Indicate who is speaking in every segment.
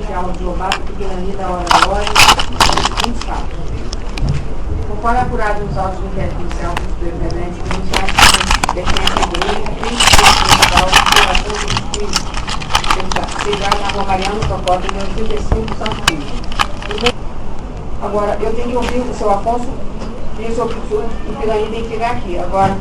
Speaker 1: policial de Lobato, Piranha da Hora a Hora, muitos fatos. Conforme apurado nos autos do inquérito policial do superintendente, denunciados que defendem a direita, 3 principal, violação de justiça, sediado na rua Mariano Procópio, no 85, Santo Cristo. Agora, eu tenho que ouvir o seu Afonso e o Piranha tem que chegar aqui. Agora,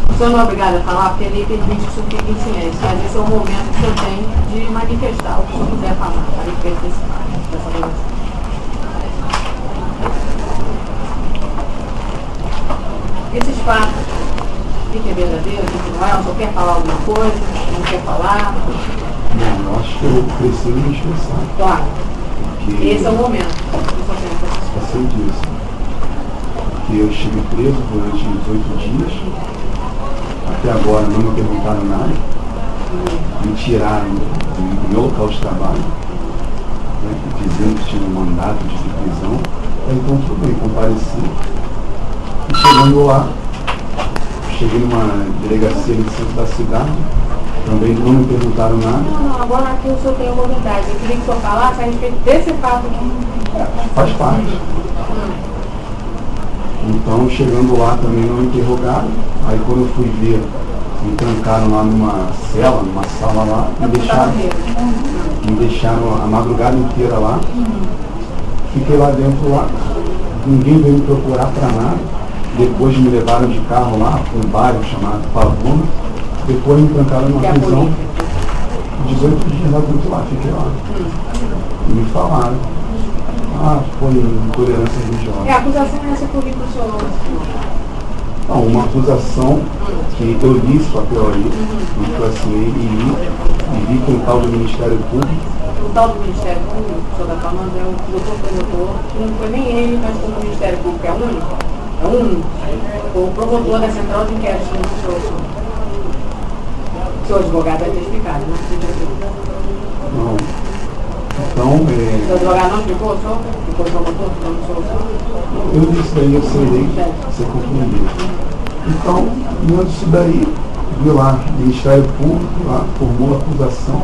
Speaker 1: o senhor não é obrigado a falar, porque a lei permite que o senhor fique em silêncio, mas esse é o momento que eu tenho de manifestar o que o senhor quiser falar, a respeito desse fato, dessa relação. Esses fatos, o que é verdadeiro, o que não é, o senhor quer falar alguma coisa, não quer falar?
Speaker 2: Não, eu acho que eu preciso me expressar.
Speaker 1: Claro.
Speaker 2: Porque
Speaker 1: Esse é o momento que o senhor tem.
Speaker 2: eu sei disso. Porque eu estive preso durante 18 dias. Até agora não me perguntaram nada. Me tiraram do meu local de trabalho, né, dizendo que tinha um mandato de prisão. Então tudo bem, compareci. E chegando lá, cheguei numa delegacia de centro da cidade, também não me perguntaram nada.
Speaker 1: Não, agora aqui o senhor tem a oportunidade. Eu queria que o senhor falasse a respeito desse fato aqui.
Speaker 2: Faz parte. Então, chegando lá também não me interrogaram. Aí quando eu fui ver, me trancaram lá numa cela, numa sala lá, me deixaram a madrugada inteira lá. Fiquei lá dentro lá, ninguém veio me procurar para nada. Depois me levaram de carro lá para um bairro chamado Pavuna. Depois me trancaram numa prisão. 18 dias lá dentro lá, fiquei lá. E me falaram. Foi intolerância religiosa.
Speaker 1: A acusação é essa que eu vi para o senhor.
Speaker 2: Não, uma acusação que eu li esse papel aí, que eu assinei e li com o tal do Ministério Público.
Speaker 1: O tal do Ministério Público, o senhor está falando, é o doutor promotor, que não foi nem ele, mas como o Ministério Público é único, o promotor da Central de Inquérito, o seu advogado vai ter explicado, né?
Speaker 2: Não. Então,
Speaker 1: o seu advogado não explicou, senhor? Ficou promotor, não sou o senhor?
Speaker 2: Eu disse daí, eu sei, você compreendeu. Então, diante disso daí, vi lá, o Ministério Público lá formou a acusação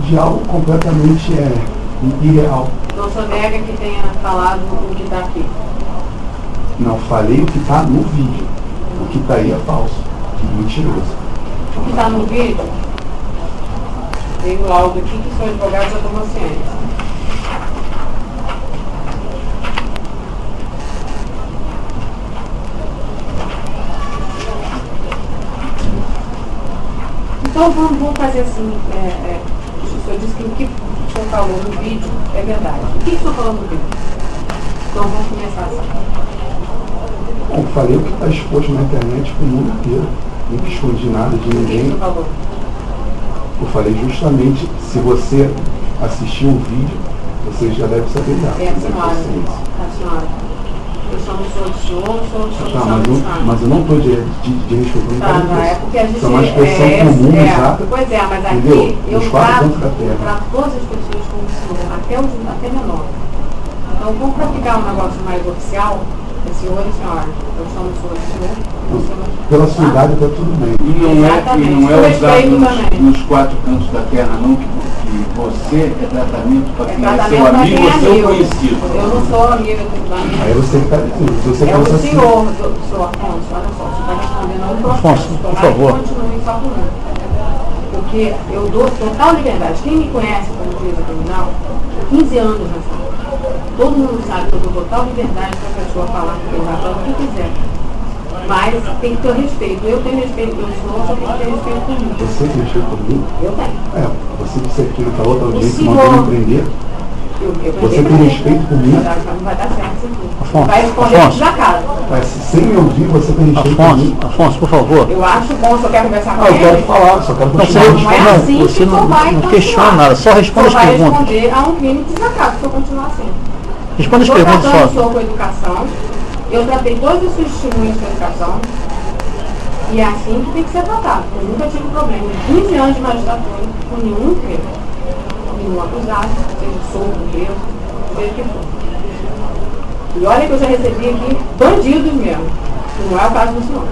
Speaker 2: de algo completamente irreal.
Speaker 1: Não só nega que tenha falado o que está aqui.
Speaker 2: Não, falei o que está no vídeo. O que está aí é falso, mentiroso.
Speaker 1: O que está no vídeo, veio algo aqui que o seu advogado já tomou ciência. Então vamos fazer assim, o senhor disse que o que o senhor falou no vídeo é verdade. O que o senhor falou no vídeo? Então vamos começar assim.
Speaker 2: Bom, falei o que está exposto na internet para o mundo inteiro. Nunca escondi nada de ninguém.
Speaker 1: O que o senhor falou?
Speaker 2: Eu falei justamente, se você assistiu o vídeo, você já deve saber já.
Speaker 1: É a senhora. Eu só não sou do senhor,
Speaker 2: mas eu não estou de responder.
Speaker 1: É porque a gente
Speaker 2: é uma expressão comum, exata.
Speaker 1: Pois é, mas aqui
Speaker 2: entendeu?
Speaker 1: eu
Speaker 2: Nos
Speaker 1: trato
Speaker 2: quatro cantos da terra.
Speaker 1: todas as pessoas como o senhor, até menor. Então, vamos praticar um negócio mais oficial, senhor e senhora. Eu só não sou do senhor.
Speaker 2: Pela sua idade está tudo bem.
Speaker 3: E não é usado nos 4 cantos da terra, não, que você é tratamento para quem é seu amigo ou seu conhecido.
Speaker 1: Eu não sou amigo do amigo.
Speaker 2: Aí você está dizendo, se você
Speaker 1: É o
Speaker 2: fosse assim.
Speaker 1: senhor, Afonso, olha só, você está respondendo a um processo.
Speaker 4: Afonso, por favor.
Speaker 1: Continue falando. Porque eu dou total liberdade. Quem me conhece como juíza criminal, 15 anos nessa área. Todo mundo sabe que eu dou total liberdade para a pessoa falar o que quiser. Mas tem que ter respeito. Eu tenho respeito pelo senhor, só tem que ter respeito comigo.
Speaker 2: Você tem respeito comigo?
Speaker 1: Eu tenho.
Speaker 2: Você disse aqui naquela outra audiência que
Speaker 1: senhor-
Speaker 2: mandou me prender. Você tem respeito comigo?
Speaker 1: Não vai dar certo isso aqui.
Speaker 4: Afonso,
Speaker 1: Vai responder
Speaker 4: Afonso.
Speaker 1: da casa.
Speaker 2: Mas sem me ouvir, você tem respeito comigo?
Speaker 4: Afonso, por favor.
Speaker 1: Eu acho bom, se eu quero conversar com
Speaker 2: Eu quero
Speaker 1: ele.
Speaker 2: falar, só quero
Speaker 4: Não,
Speaker 2: continuar.
Speaker 1: Não é assim
Speaker 4: você
Speaker 1: que
Speaker 4: não,
Speaker 1: tu vai
Speaker 4: não
Speaker 1: continuar.
Speaker 4: questiona nada, só responde as
Speaker 1: Tu vai
Speaker 4: perguntas.
Speaker 1: responder a um crime de desacato se eu continuar assim.
Speaker 4: Responde as
Speaker 1: Estou
Speaker 4: perguntas
Speaker 1: tratando o
Speaker 4: só.
Speaker 1: senhor com educação. Eu tratei todos os seus testemunhos com educação. E é assim que tem que ser tratado. Eu nunca tive problema. Em 15 anos de magistratura, com nenhum crime. Nenhum acusado, seja solto, preso, seja o que for. E olha que eu já recebi aqui bandidos mesmo. Não é o caso do senhor.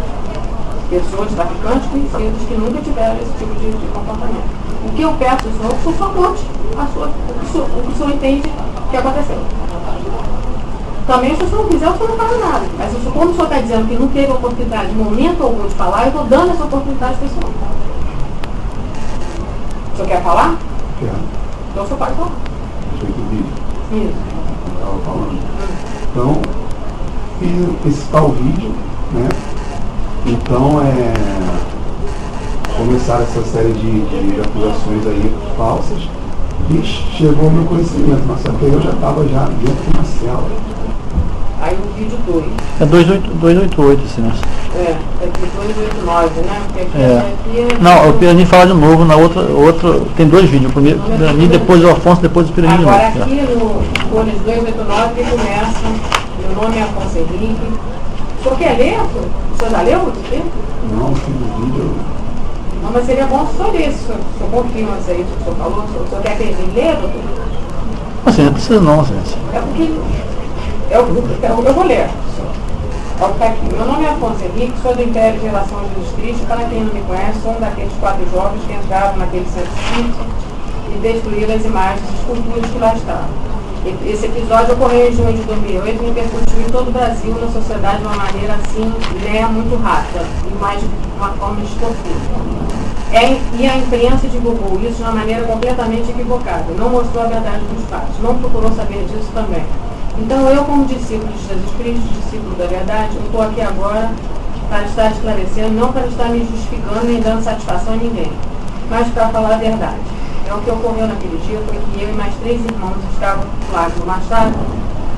Speaker 1: pessoas, traficantes conhecidos, que nunca tiveram esse tipo de comportamento. O que eu peço ao senhor é que o senhor conte o que o senhor entende que aconteceu. Também, se o senhor não quiser, o senhor não fala nada. Mas como o senhor está dizendo que não teve oportunidade de momento algum de falar, eu estou dando essa oportunidade para o senhor. O senhor quer falar?
Speaker 2: Quero.
Speaker 1: Então o senhor pode falar.
Speaker 2: Deixa eu vídeo.
Speaker 1: Isso.
Speaker 2: Estava falando. Então, fiz esse tal vídeo, né? Então, começaram essa série de acusações aí falsas e chegou ao meu conhecimento, mas só que eu já estava dentro de uma cela.
Speaker 1: Aí o vídeo 2.
Speaker 4: É 288, assim, né?
Speaker 1: É 289, né? Porque aqui
Speaker 4: É. Não, o Pirani fala de novo na outra, tem dois vídeos, o primeiro do Pirani, depois o Afonso, depois o Pirani de novo.
Speaker 1: Agora aqui no Folhas 289 ele começa, meu nome é Afonso Henrique. O senhor quer ler? O senhor já leu o livro?
Speaker 2: Não, fiz o vídeo.
Speaker 1: Não, mas seria bom se o senhor lesse, o senhor confirma isso aí que o senhor falou, o senhor quer que ele leia, doutor?
Speaker 4: Assim, não precisa não, gente.
Speaker 1: É porque eu vou ler. Olha o que está aqui. Meu nome é Afonso Henrique, sou do Império de Relação de Jesus Cristo. Para quem não me conhece, sou um daqueles 4 jovens que entraram naquele centro espírita e destruíram as imagens e esculturas que lá estavam. Esse episódio ocorreu em junho de 2008 e repercutiu em todo o Brasil, na sociedade, de uma maneira assim, muito rápida e mais de uma forma desconfusa. E a imprensa divulgou isso de uma maneira completamente equivocada. Não mostrou a verdade dos fatos. Não procurou saber disso também. Então eu, como discípulo de Jesus Cristo, discípulo da verdade, eu estou aqui agora para estar esclarecendo, não para estar me justificando nem dando satisfação a ninguém, mas para falar a verdade. O que ocorreu naquele dia foi que eu e mais 3 irmãos estavam lá no Machado,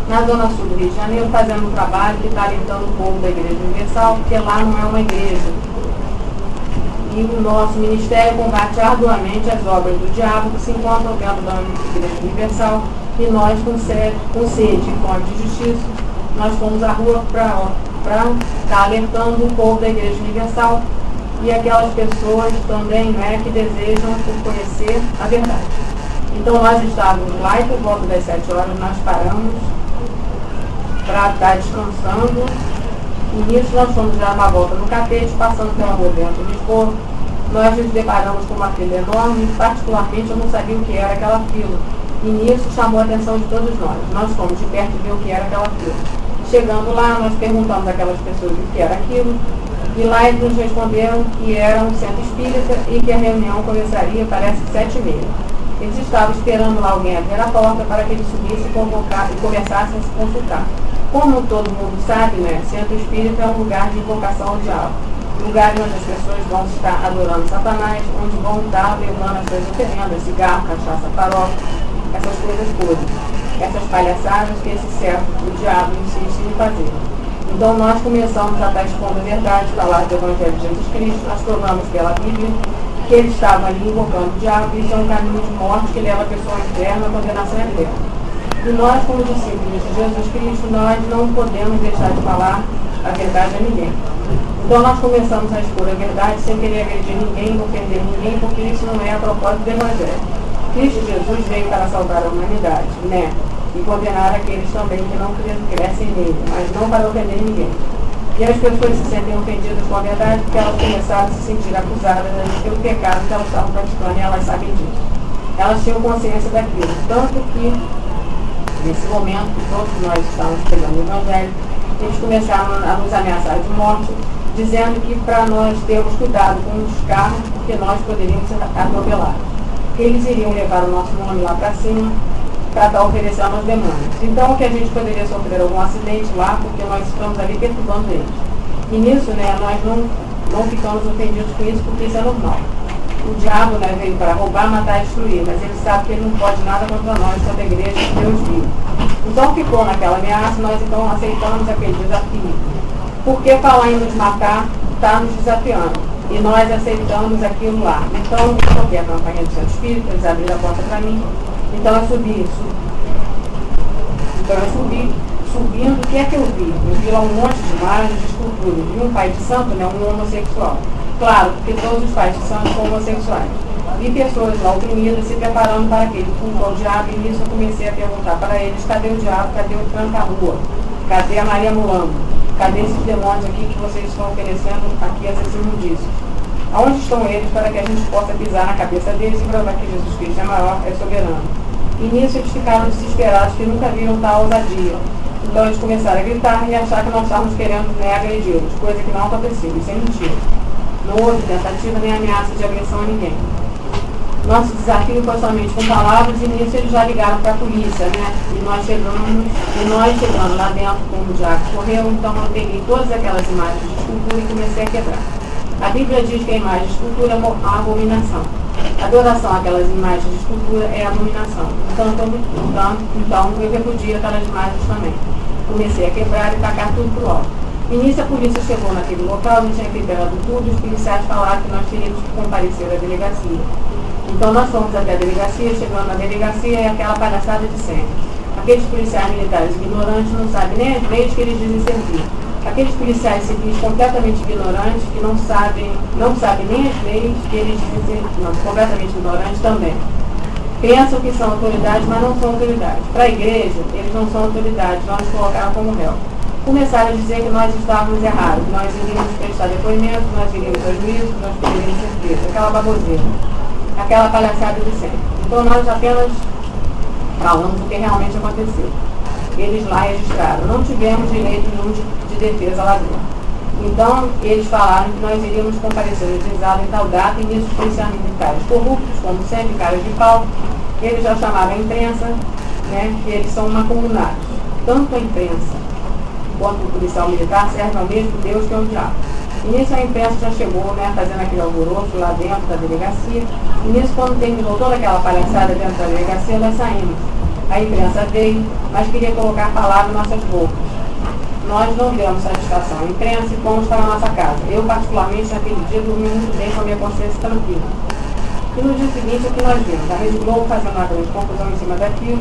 Speaker 1: na zona sul do Rio de Janeiro, fazendo um trabalho que está alertando o povo da Igreja Universal, porque lá não é uma igreja. E o nosso ministério combate arduamente as obras do diabo que se encontram dentro da Igreja Universal. E nós, com sede e fome de justiça, nós fomos à rua para estar alertando o povo da Igreja Universal e aquelas pessoas também, né, que desejam conhecer a verdade. Então nós estávamos lá e por volta das 7 horas nós paramos para estar descansando. E nisso nós fomos dar uma volta no Catete, passando pela rua dentro de Lisboa. Nós nos deparamos com uma fila enorme e particularmente eu não sabia o que era aquela fila. E nisso chamou a atenção de todos nós. Nós fomos de perto ver o que era aquela fila. Chegando lá, nós perguntamos àquelas pessoas o que era aquilo, e lá eles nos responderam que era um centro espírita e que a reunião começaria, parece, 7h30. Eles estavam esperando lá alguém abrir a porta para que ele subisse e começasse a se consultar. Como todo mundo sabe, né, centro espírita é um lugar de invocação ao diabo. Lugar onde as pessoas vão estar adorando Satanás, onde vão estar levando as suas oferendas, cigarro, cachaça, farofa, essas coisas todas, essas palhaçadas que esse servo do diabo insiste em fazer. Então nós começamos a estar expondo a verdade, falar do Evangelho de Jesus Cristo, nós provamos pela Bíblia que ele estava ali invocando o diabo, e isso é um caminho de morte que leva a pessoa ao inferno, à condenação eterna. E nós, como discípulos de Jesus Cristo, nós não podemos deixar de falar a verdade a ninguém. Então nós começamos a expor a verdade sem querer agredir ninguém, ofender ninguém, porque isso não é a propósito do Evangelho. Cristo Jesus veio para salvar a humanidade, né? E condenar aqueles também que não crescem nele, mas não para ofender ninguém. E as pessoas se sentem ofendidas com a verdade porque elas começaram a se sentir acusadas pelo pecado que elas estavam praticando e elas sabem disso. Elas tinham consciência daquilo, tanto que nesse momento, todos nós estávamos pegando o Evangelho, eles começaram a nos ameaçar de morte, dizendo que para nós termos cuidado com os carros, porque nós poderíamos ser atropelados. Eles iriam levar o nosso nome lá para cima, para estar oferecendo aos demônios. Então, que a gente poderia sofrer algum acidente lá, porque nós estamos ali perturbando eles. E nisso, né, nós não ficamos ofendidos com isso, porque isso é normal. O diabo, né, veio para roubar, matar e destruir, mas ele sabe que ele não pode nada contra nós, contra a igreja de Deus vivo. Então ficou naquela ameaça, nós então aceitamos aquele desafio. Porque falar em nos matar está nos desafiando. E nós aceitamos aquilo lá. Então eu toquei a campanha do Centro Espírita, eles abriram a porta para mim. Então eu subi. Subindo, o que é que eu vi? Eu vi lá um monte de imagens, de esculturas. Vi um pai de santo, né, um homossexual. Claro, porque todos os pais de santo são homossexuais. Vi pessoas lá oprimidas se preparando para aquele culto ao diabo, e nisso eu comecei a perguntar para eles: cadê o diabo? Cadê o tranca-rua? Cadê a Maria Mulambo? Cadê esses demônios aqui que vocês estão oferecendo aqui essas imundícias? Aonde estão eles para que a gente possa pisar na cabeça deles e provar que Jesus Cristo é maior, é soberano? E nisso eles ficaram desesperados, que nunca viram tal ousadia. Então eles começaram a gritar e achar que nós estávamos querendo agredi-los, coisa que não aconteceu, isso é mentira. Não houve tentativa nem ameaça de agressão a ninguém. Nosso desafio foi somente com palavras e nisso eles já ligaram para a polícia, né? E nós chegando lá dentro, como o diabo correu, então eu peguei todas aquelas imagens de escultura e comecei a quebrar. A Bíblia diz que a imagem de escultura é uma abominação. A adoração àquelas imagens de escultura é abominação. Então eu repudio aquelas imagens também. Comecei a quebrar e tacar tudo para o alto. No início a polícia chegou naquele local, não tinha liberado tudo, e os policiais falaram que nós teríamos que comparecer à delegacia. Então nós fomos até a delegacia, chegando na delegacia é aquela palhaçada de sempre. Aqueles policiais militares ignorantes não sabem nem as leis que eles dizem servir. Aqueles policiais civis completamente ignorantes, que não sabem nem as leis que eles dizem, não, completamente ignorantes também. Pensam que são autoridades, mas não são autoridades. Para a igreja, eles não são autoridades, nós nos colocaram como réu. Começaram a dizer que nós estávamos errados, que nós iríamos prestar depoimento, que nós iríamos ao juízo, que nós teríamos certeza. Aquela baboseira, aquela palhaçada de sempre. Então nós apenas falamos o que realmente aconteceu. Eles lá registraram. Não tivemos direito nenhum de defesa lá dentro. Então, eles falaram que nós iríamos comparecer no juizado em tal data, e nisso os policiais militares corruptos, como sempre, caras de pau, eles já chamaram a imprensa, né, que eles são mancomunados. Tanto a imprensa quanto o policial militar servem ao mesmo Deus que é o diabo. E nisso a imprensa já chegou, né, fazendo aquele alvoroço lá dentro da delegacia, e nisso, quando terminou toda aquela palhaçada dentro da delegacia, nós saímos. A imprensa veio, mas queria colocar palavra em nossas bocas. Nós não demos satisfação à imprensa e fomos para a nossa casa. Eu, particularmente, naquele dia, dormi muito bem com a minha consciência tranquila. E no dia seguinte, o que nós vimos? A Rede Globo fazendo uma grande confusão em cima daquilo,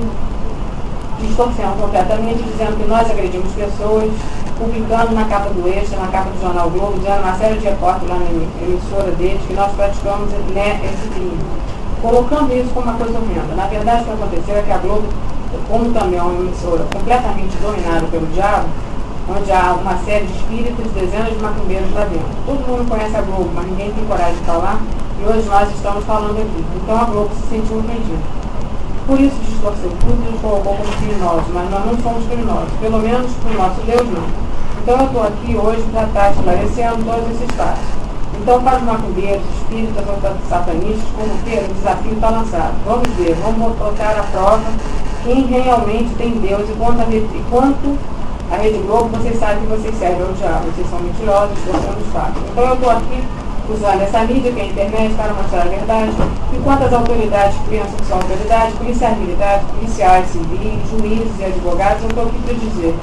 Speaker 1: distorcendo completamente, dizendo que nós agredimos pessoas, publicando na capa do Extra, na capa do Jornal Globo, dizendo uma série de repórteres lá na emissora deles que nós praticamos, né, esse crime. Colocando isso como uma coisa horrenda. Na verdade, o que aconteceu é que a Globo, como também é uma emissora completamente dominada pelo diabo, onde há uma série de espíritos, dezenas de macumbeiros lá dentro. Todo mundo conhece a Globo, mas ninguém tem coragem de falar, e hoje nós estamos falando aqui. Então a Globo se sentiu ofendida. Por isso distorceu tudo e nos colocou como criminosos, mas nós não somos criminosos, pelo menos o nosso Deus não. Então eu estou aqui hoje para estar esclarecendo todos esses fatos. Então, para os macumbeiros, espíritas ou satanistas, como queiram, o desafio está lançado. Vamos ver, vamos botar à prova quem realmente tem Deus e quanto a Rede Globo, vocês sabem que vocês servem ao diabo, vocês são mentirosos, distorcendo os fatos. Então eu estou aqui usando essa mídia, que é a internet, para mostrar a verdade. E quantas autoridades que pensam que são autoridades, policiais militares, policiais civis, juízes e advogados, eu estou aqui para dizer: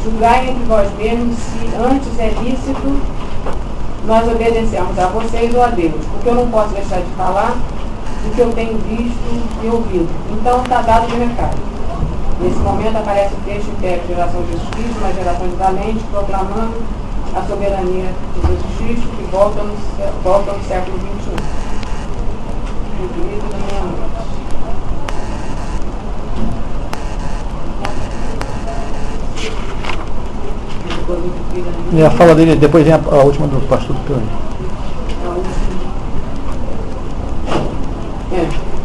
Speaker 1: julgai entre vós mesmos se antes é lícito nós obedecemos a vocês ou a Deus, porque eu não posso deixar de falar do que eu tenho visto e ouvido. Então está dado o recado. Nesse momento aparece o texto Império, geração de Jesus Cristo, uma geração de valentes, proclamando a soberania de Jesus Cristo, que volta no século XXI. O livro da meia-noite.
Speaker 4: E a fala dele, depois vem a última do pastor do Pione.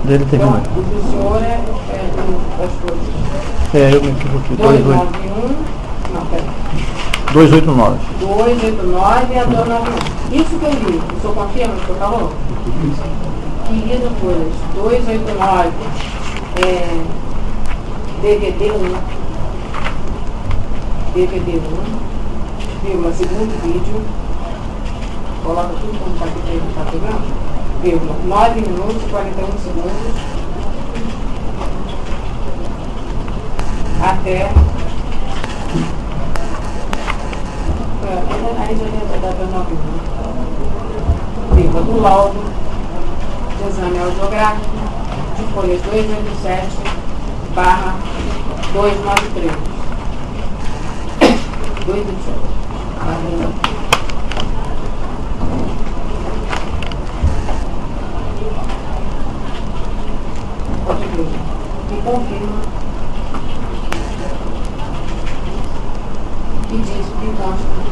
Speaker 4: Dele termina.
Speaker 1: Então, o do senhor é o pastor.
Speaker 4: Eu me equivoquei.
Speaker 1: 291. Não, peraí.
Speaker 4: 289.
Speaker 1: 289 a 291. Isso que eu li. O senhor confirma o que o senhor falou? Querido Folhas, 289. DVD 1. DVD 1. Segundo vídeo, coloca tudo como está aqui para ele estar pegando, 9 minutos e 41 segundos, até aí já dentro da 9 minutos, do laudo de exame audiográfico de folhas 287/293. 227. E confirma e diz o que consta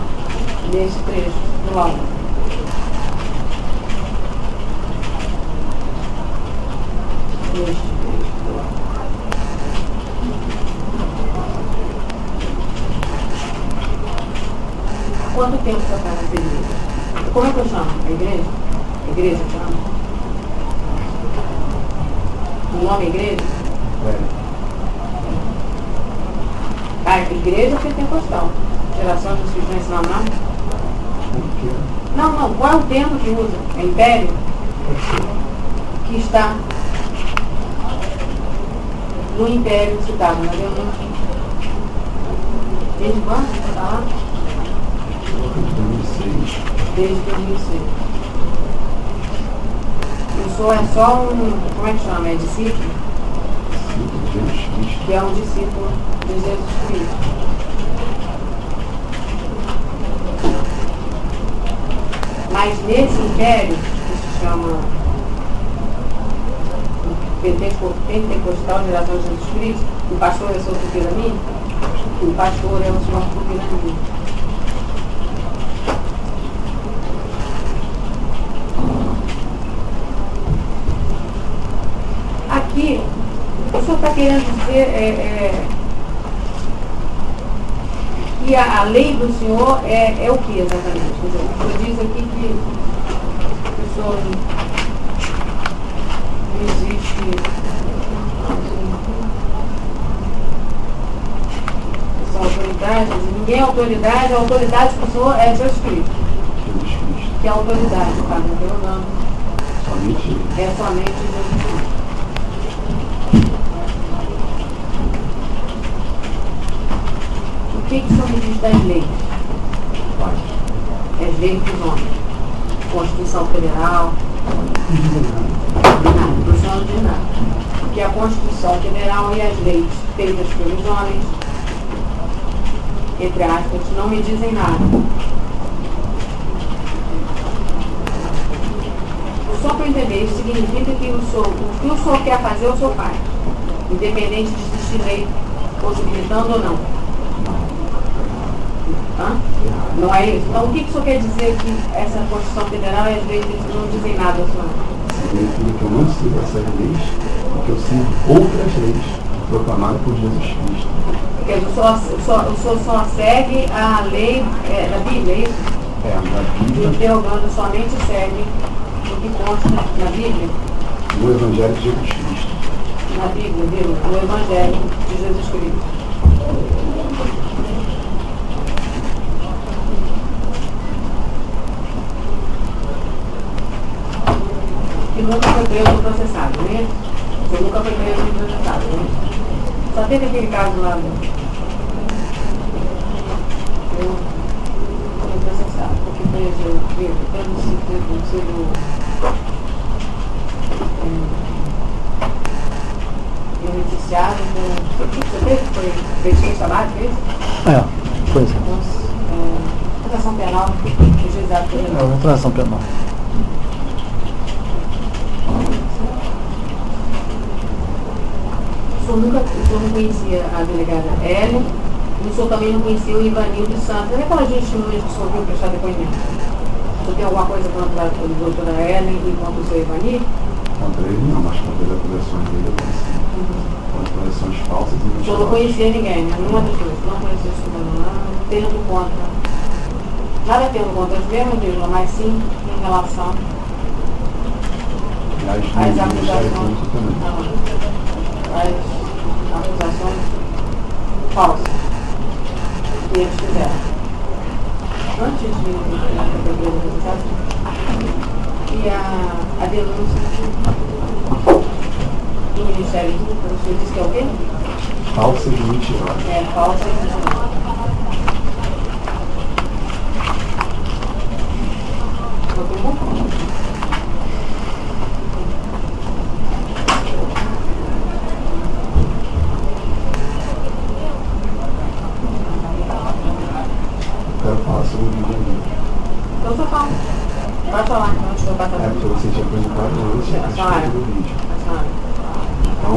Speaker 1: do laudo? Quanto tempo você está nessa igreja? Como é que eu chamo? A igreja? A igreja chama? O nome é igreja? Ah, igreja pentecostal. Geração dos filhos não ensinam nada? Não. Qual é o termo que usa? É império? Que está no império citado, na denúncia. Desde quando você está lá? Desde 2006. O senhor é só um, como é que chama? É discípulo? Que é um discípulo de Jesus Cristo. Mas nesse império, que se chama Pentecostal, Geração de Jesus Cristo, o pastor é o senhor Tupirani? O pastor é o senhor Tupirani. Aqui, o senhor está querendo dizer que a lei do senhor é o que exatamente? Quer dizer, o senhor diz aqui que o senhor não existe. São autoridades, ninguém é autoridade, a autoridade do senhor é Jesus Cristo. Que é a autoridade, tá? Não estou jogando. É somente Jesus Cristo. O que o senhor me diz das leis? As leis dos homens. Constituição Federal. Nada, o senhor não diz nada. Porque a Constituição Federal e as leis feitas pelos homens, entre aspas, não me dizem nada. Só para entender, isso significa que o que o senhor quer fazer, o senhor faz. Independente de existir lei possibilitando ou não. Hã? Não é isso? Então o que o senhor quer dizer que essa Constituição Federal e as leis não dizem nada, senhor?
Speaker 2: Significa que eu não sigo essas leis, porque eu sigo outras leis proclamadas por Jesus Cristo.
Speaker 1: Quer dizer, o senhor só segue a lei da Bíblia, é isso?
Speaker 2: Na Bíblia.
Speaker 1: O teólogo somente segue o que consta na Bíblia?
Speaker 2: No Evangelho de Jesus Cristo.
Speaker 1: Na Bíblia, viu? No Evangelho de Jesus Cristo. E nunca foi preso ou processado, né? Você nunca foi preso ou processado, né? Só teve aquele caso lá, né? Eu fui processado, porque preso, pelo sentido beneficiado com... Você teve? Foi feito trabalho, fez?
Speaker 4: Pois é.
Speaker 1: Transação penal, juizado penal.
Speaker 4: Transação penal.
Speaker 1: O senhor não conhecia a delegada Hélio, e o senhor também não conhecia o Ivanildo Santos. É aquela testemunha que o senhor viu prestar depoimento. O senhor tem alguma coisa contra a doutora Hélio e contra o seu Ivanildo?
Speaker 2: Contra ele não, mas contra as acusações dele eu conheci. Contra acusações falsas e
Speaker 1: O senhor não conhecia ninguém, né? Nenhuma das duas. Não conhecia o senhor, não tendo contra. Nada tendo contra as mesmas, vírgula, mas sim em relação às acusações. As acusações falsas que eles fizeram. Antes de e a denúncia do Ministério Público, o senhor disse que é o quê?
Speaker 2: Falsa e mentirosa.
Speaker 1: É, falsa e mentirosa.
Speaker 2: Quero falar sobre o vídeo ali.
Speaker 1: Então só fala. Pode falar, então, antes de eu passar.
Speaker 2: Porque você tinha perguntado hoje a respeito do vídeo. Então,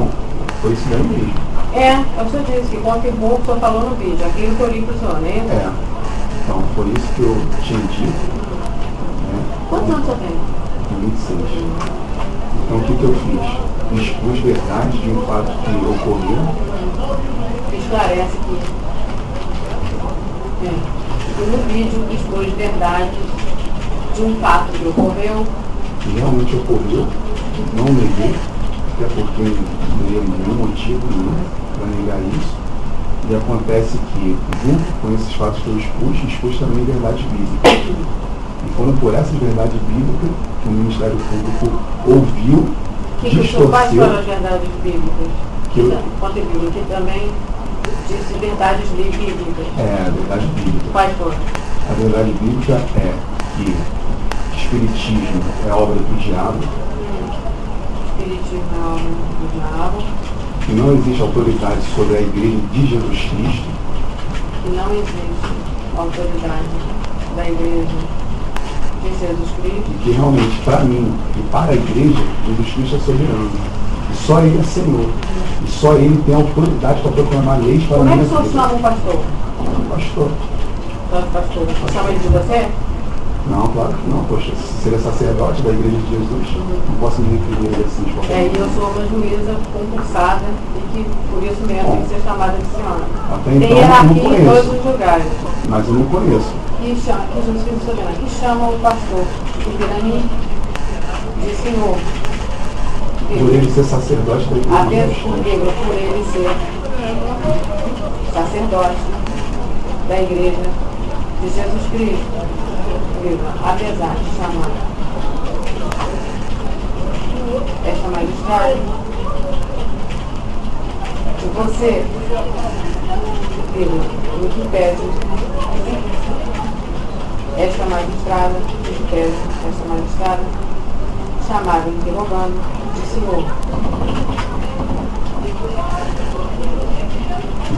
Speaker 2: foi isso daí mesmo.
Speaker 1: O senhor disse que confirmou o que o senhor falou no vídeo, aquilo que eu li para o senhor, né?
Speaker 2: Então, foi isso que eu tinha dito.
Speaker 1: Quantos anos você tem?
Speaker 2: 26. Então o que eu fiz? Expus verdades de um fato que ocorreu.
Speaker 1: Esclarece que no vídeo expôs verdades de um fato que ocorreu.
Speaker 2: Que realmente ocorreu, não neguei, até porque não teria nenhum motivo para negar isso. E acontece que, junto com esses fatos que eu expus também verdades bíblicas. E foram por essas verdades bíblicas que o Ministério Público ouviu, distorceu.
Speaker 1: Quais foram as verdades bíblicas?
Speaker 2: Que
Speaker 1: contribuiu, que também disse verdades bíblicas.
Speaker 2: Verdade bíblica.
Speaker 1: Quais foram?
Speaker 2: A verdade bíblica é que Espiritismo é obra do diabo.
Speaker 1: Espiritismo é obra do diabo.
Speaker 2: Que não existe autoridade sobre a Igreja de Jesus Cristo.
Speaker 1: Que não existe autoridade da Igreja de Jesus Cristo.
Speaker 2: E que realmente, para mim e para a Igreja, Jesus Cristo é soberano. E só Ele é Senhor. E só Ele tem autoridade para proclamar leis para a minha vida.
Speaker 1: Como é que o senhor chama um pastor?
Speaker 2: Pastor.
Speaker 1: Pastor. Você chama ele de você?
Speaker 2: Não, claro que não. Poxa, se ele é sacerdote da Igreja de Jesus, não posso me referir a ele assim de qualquer
Speaker 1: E eu sou uma juíza concursada e que, por isso mesmo, tem que ser chamada de senhora.
Speaker 2: Até
Speaker 1: Tem
Speaker 2: então, eu não
Speaker 1: hierarquia em todos
Speaker 2: conheço.
Speaker 1: os lugares.
Speaker 2: Mas eu não conheço.
Speaker 1: Que chama o pastor de Pirani de senhor.
Speaker 2: Por ele ser sacerdote da Igreja de Jesus Cristo.
Speaker 1: Por ele ser sacerdote da Igreja de Jesus Cristo. Apesar de chamar esta magistrada, que você, no que pese esta magistrada, chamada interrogando de senhor.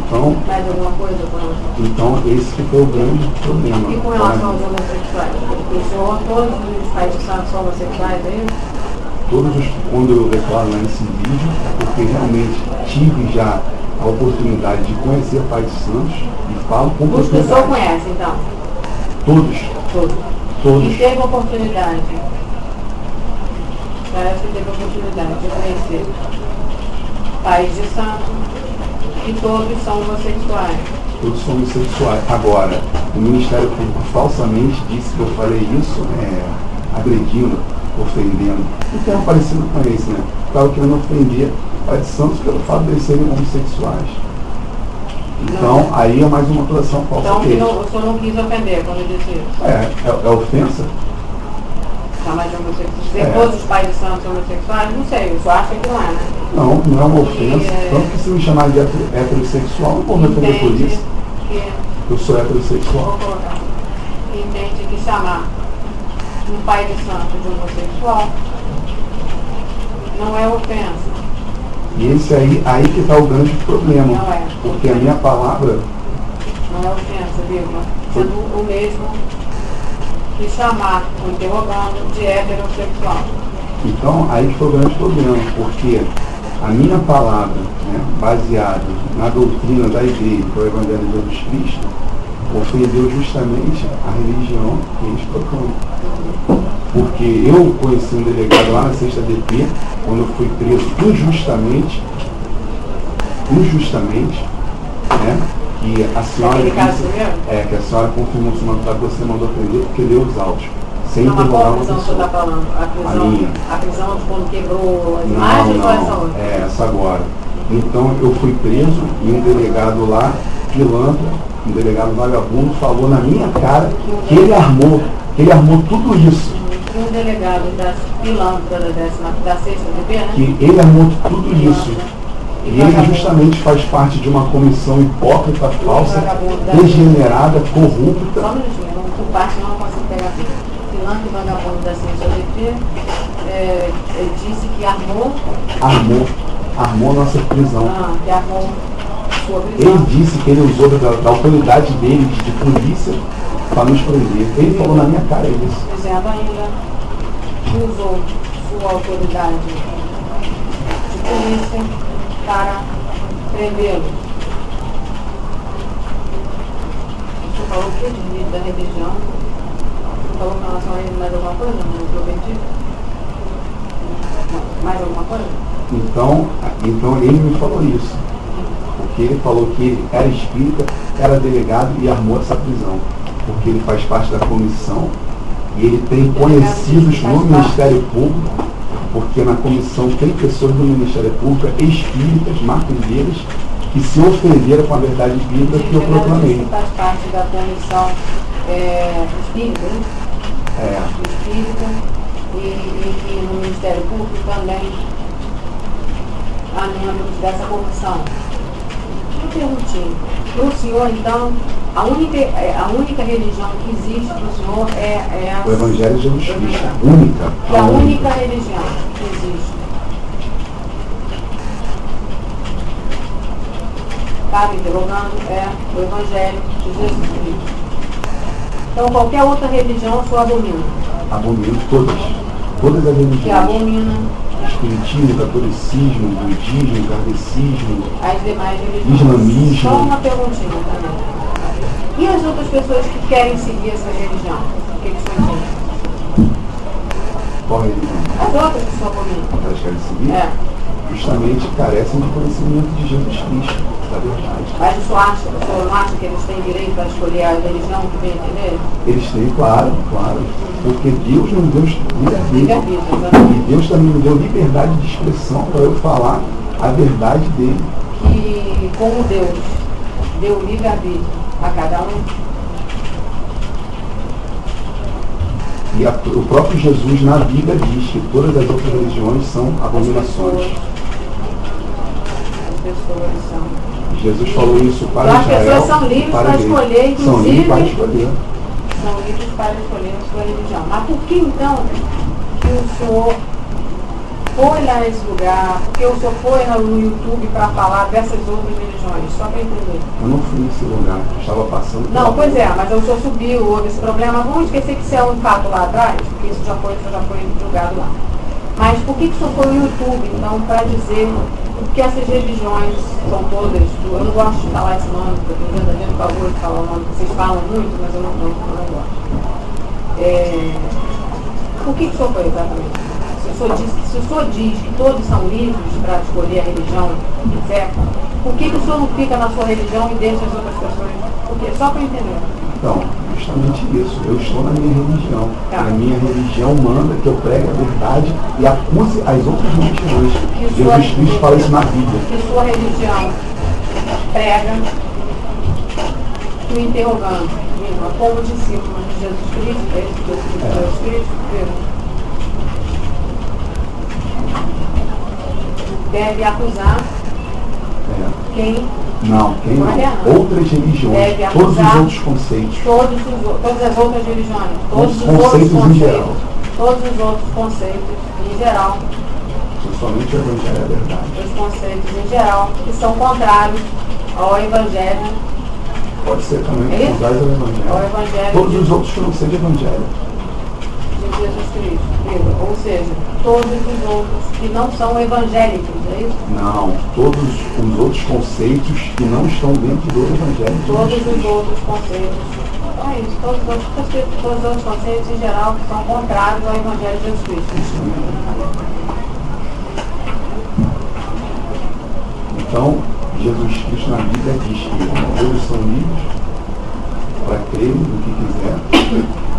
Speaker 2: Então,
Speaker 1: Mais alguma coisa,
Speaker 2: então esse que foi o grande problema.
Speaker 1: E com relação aos homossexuais? O senhor, todos os pais de santos são homossexuais, é isso?
Speaker 2: Quando eu declaro lá nesse vídeo, é porque realmente tive já a oportunidade de conhecer Pai de Santos e falo com
Speaker 1: Os que o senhor
Speaker 2: propriedade.
Speaker 1: conhece, então?
Speaker 2: Todos.
Speaker 1: E teve oportunidade? Parece que teve oportunidade de conhecer pais de santos e todos são homossexuais.
Speaker 2: Todos são homossexuais. Agora, o Ministério Público falsamente disse que eu falei isso, agredindo, ofendendo. Então, parecido com isso, né? Estava querendo ofender Pai de Santos pelo fato de eles serem homossexuais. Então, aí é mais uma acusação falsa.
Speaker 1: Então, o senhor não quis ofender quando disse isso?
Speaker 2: É ofensa.
Speaker 1: Chamar de homossexuais. Todos os pais de santos são homossexuais? Não sei, o senhor acha que não é, né?
Speaker 2: Não é uma ofensa. Tanto que se me chamar de heterossexual, não vou me ofender por isso. Eu sou heterossexual.
Speaker 1: Vou colocar. Entende que chamar um pai de santo de homossexual não é ofensa.
Speaker 2: E esse aí que está o grande problema.
Speaker 1: Não é.
Speaker 2: Porque a minha palavra...
Speaker 1: Não é ofensa, vírgula. Sendo o mesmo que chamar o interrogando de heterossexual.
Speaker 2: Então, aí que foi o grande problema, porque a minha palavra, né, baseada na doutrina da Igreja, que é o Evangelho de Jesus Cristo, ofendeu justamente a religião que eles proclamam. Porque eu conheci um delegado lá na 6ª DP, quando eu fui preso injustamente, né, que a senhora disse, que a senhora confirmou que você mandou prender porque deu os autos. Sem interrogar uma pessoa.
Speaker 1: Você está falando? A prisão de quando quebrou as imagens ou essa outra?
Speaker 2: Essa agora. Então eu fui preso e um delegado lá, pilantra, um delegado vagabundo, falou na minha cara que ele armou tudo isso.
Speaker 1: Um delegado da pilantra da 6ª DP, né?
Speaker 2: Que ele armou tudo isso. E ele justamente faz parte de uma comissão hipócrita, falsa, degenerada, corrupta.
Speaker 1: Só um minutinho, por parte não consigo pegar aqui. Pilantra e vagabundo da 6ª DP disse que
Speaker 2: armou nossa prisão.
Speaker 1: Que armou sua prisão.
Speaker 2: Ele disse que ele usou da autoridade dele, de polícia, para nos prender. Ele falou na minha cara isso.
Speaker 1: Dizendo ainda que usou sua autoridade de polícia para prendê-lo. Você falou que de da religião. falou com relação a ele mais alguma coisa? Não prometi? Mais alguma coisa?
Speaker 2: Então ele me falou isso. Porque ele falou que ele era espírita, era delegado e armou essa prisão. Porque ele faz parte da comissão e ele tem conhecidos no Ministério Público, porque na comissão tem pessoas do Ministério Público, espíritas, marqueteiros, que se ofenderam com a verdade bíblica que eu proclamei.
Speaker 1: Faz parte da comissão espírita, né? Espírita, e no Ministério Público também há membros dessa comissão. Uma perguntinha. Para o senhor, então, a única religião que existe para o senhor é a...
Speaker 2: O Evangelho de Jesus Cristo. Única.
Speaker 1: É a única religião que existe. Estava interrogando, o Evangelho de Jesus Cristo. Então, qualquer outra religião, o senhor abomina?
Speaker 2: Abomino todas. Todas as religiões.
Speaker 1: Que abomina?
Speaker 2: Espiritismo, catolicismo, budismo, kardecismo,
Speaker 1: As demais religiões.
Speaker 2: islamismo.
Speaker 1: Só uma perguntinha também. E as outras pessoas que querem seguir essa religião? O que são dizem?
Speaker 2: Qual religião?
Speaker 1: As outras que são abominam.
Speaker 2: Elas querem seguir? Justamente carecem de conhecimento de Jesus Cristo, da verdade.
Speaker 1: Mas o senhor não acha que eles têm direito a escolher a religião que vem entender?
Speaker 2: Eles têm, claro. Porque Deus nos deu livre-arbítrio.
Speaker 1: Livre-arbítrio,
Speaker 2: E Deus também nos deu liberdade de expressão para eu falar a verdade dele.
Speaker 1: Que como Deus deu livre-arbítrio a cada um,
Speaker 2: E o próprio Jesus na Bíblia diz que todas as outras religiões são abominações.
Speaker 1: as pessoas são...
Speaker 2: Jesus falou isso para
Speaker 1: Então,
Speaker 2: Israel.
Speaker 1: as pessoas são livres para escolher, inclusive...
Speaker 2: São livres para escolher.
Speaker 1: São livres para escolher a sua religião. Mas por que então que o senhor foi lá nesse lugar? Porque o senhor foi no YouTube para falar dessas outras religiões? Só para entender.
Speaker 2: Eu não fui nesse lugar, eu estava passando por
Speaker 1: Não,
Speaker 2: lá.
Speaker 1: pois é, mas o senhor subiu, houve esse problema. Vamos esquecer que isso é um fato lá atrás, porque isso já foi julgado lá. Mas por que o senhor foi no YouTube, então, para dizer que essas religiões são todas, eu não gosto de falar esse nome, porque eu tenho verdadeiro favor de falar o nome, vocês falam muito, mas eu não gosto. Por que o senhor foi exatamente? Se o senhor diz que todos são livres para escolher a religião que quiser, por que o senhor não fica na sua religião e deixa as outras pessoas? Por quê? Só para entender.
Speaker 2: Então, justamente isso. Eu estou na minha religião.
Speaker 1: Tá.
Speaker 2: A minha religião manda que eu pregue a verdade e acuse as outras religiões. Jesus Cristo fala isso na Bíblia.
Speaker 1: Que sua religião prega, me interrogando, como discípulo de Jesus Cristo, deve acusar quem?
Speaker 2: Não, quem não? Outras religiões,
Speaker 1: Deve
Speaker 2: todos os
Speaker 1: acusar
Speaker 2: outros conceitos.
Speaker 1: Todas as outras religiões, todos os
Speaker 2: conceitos
Speaker 1: outros
Speaker 2: em
Speaker 1: conceitos,
Speaker 2: geral.
Speaker 1: todos os outros conceitos em geral,
Speaker 2: Somente o Evangelho é verdade.
Speaker 1: os conceitos em geral, que são contrários ao Evangelho.
Speaker 2: Pode ser também
Speaker 1: É isso?
Speaker 2: contrário ao Evangelho.
Speaker 1: Ao Evangelho
Speaker 2: Todos os outros que não sejam Evangelho.
Speaker 1: de Jesus Cristo. Ou seja, todos os outros que não são evangélicos, é isso?
Speaker 2: Não, todos os outros conceitos que não estão dentro do Evangelho de
Speaker 1: Todos
Speaker 2: Jesus
Speaker 1: os
Speaker 2: Cristo.
Speaker 1: outros conceitos. Então é isso, todos os outros conceitos em geral que são contrários ao Evangelho de Jesus Cristo.
Speaker 2: Então, Jesus Cristo na Bíblia diz que todos são livres para crer no que quiser,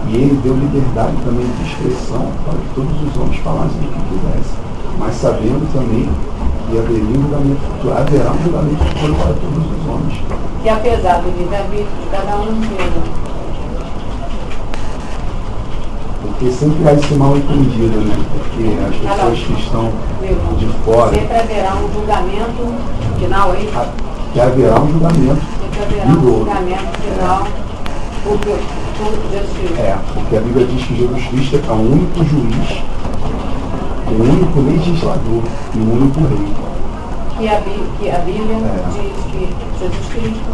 Speaker 2: e ele deu liberdade também de expressão para que todos os homens falassem o que quisessem, mas sabendo também que haverá um julgamento futuro para todos os homens.
Speaker 1: Que apesar do livre-arbítrio de cada um mesmo,
Speaker 2: porque sempre há esse mal entendido, né? Porque as pessoas que estão de fora,
Speaker 1: sempre haverá um julgamento final, hein?
Speaker 2: que haverá um julgamento
Speaker 1: Sempre haverá um
Speaker 2: vindouro.
Speaker 1: julgamento final por Jesus Cristo.
Speaker 2: Porque a Bíblia diz que Jesus Cristo é o único juiz, o único legislador e o único rei.
Speaker 1: Que a Bíblia diz que Jesus Cristo,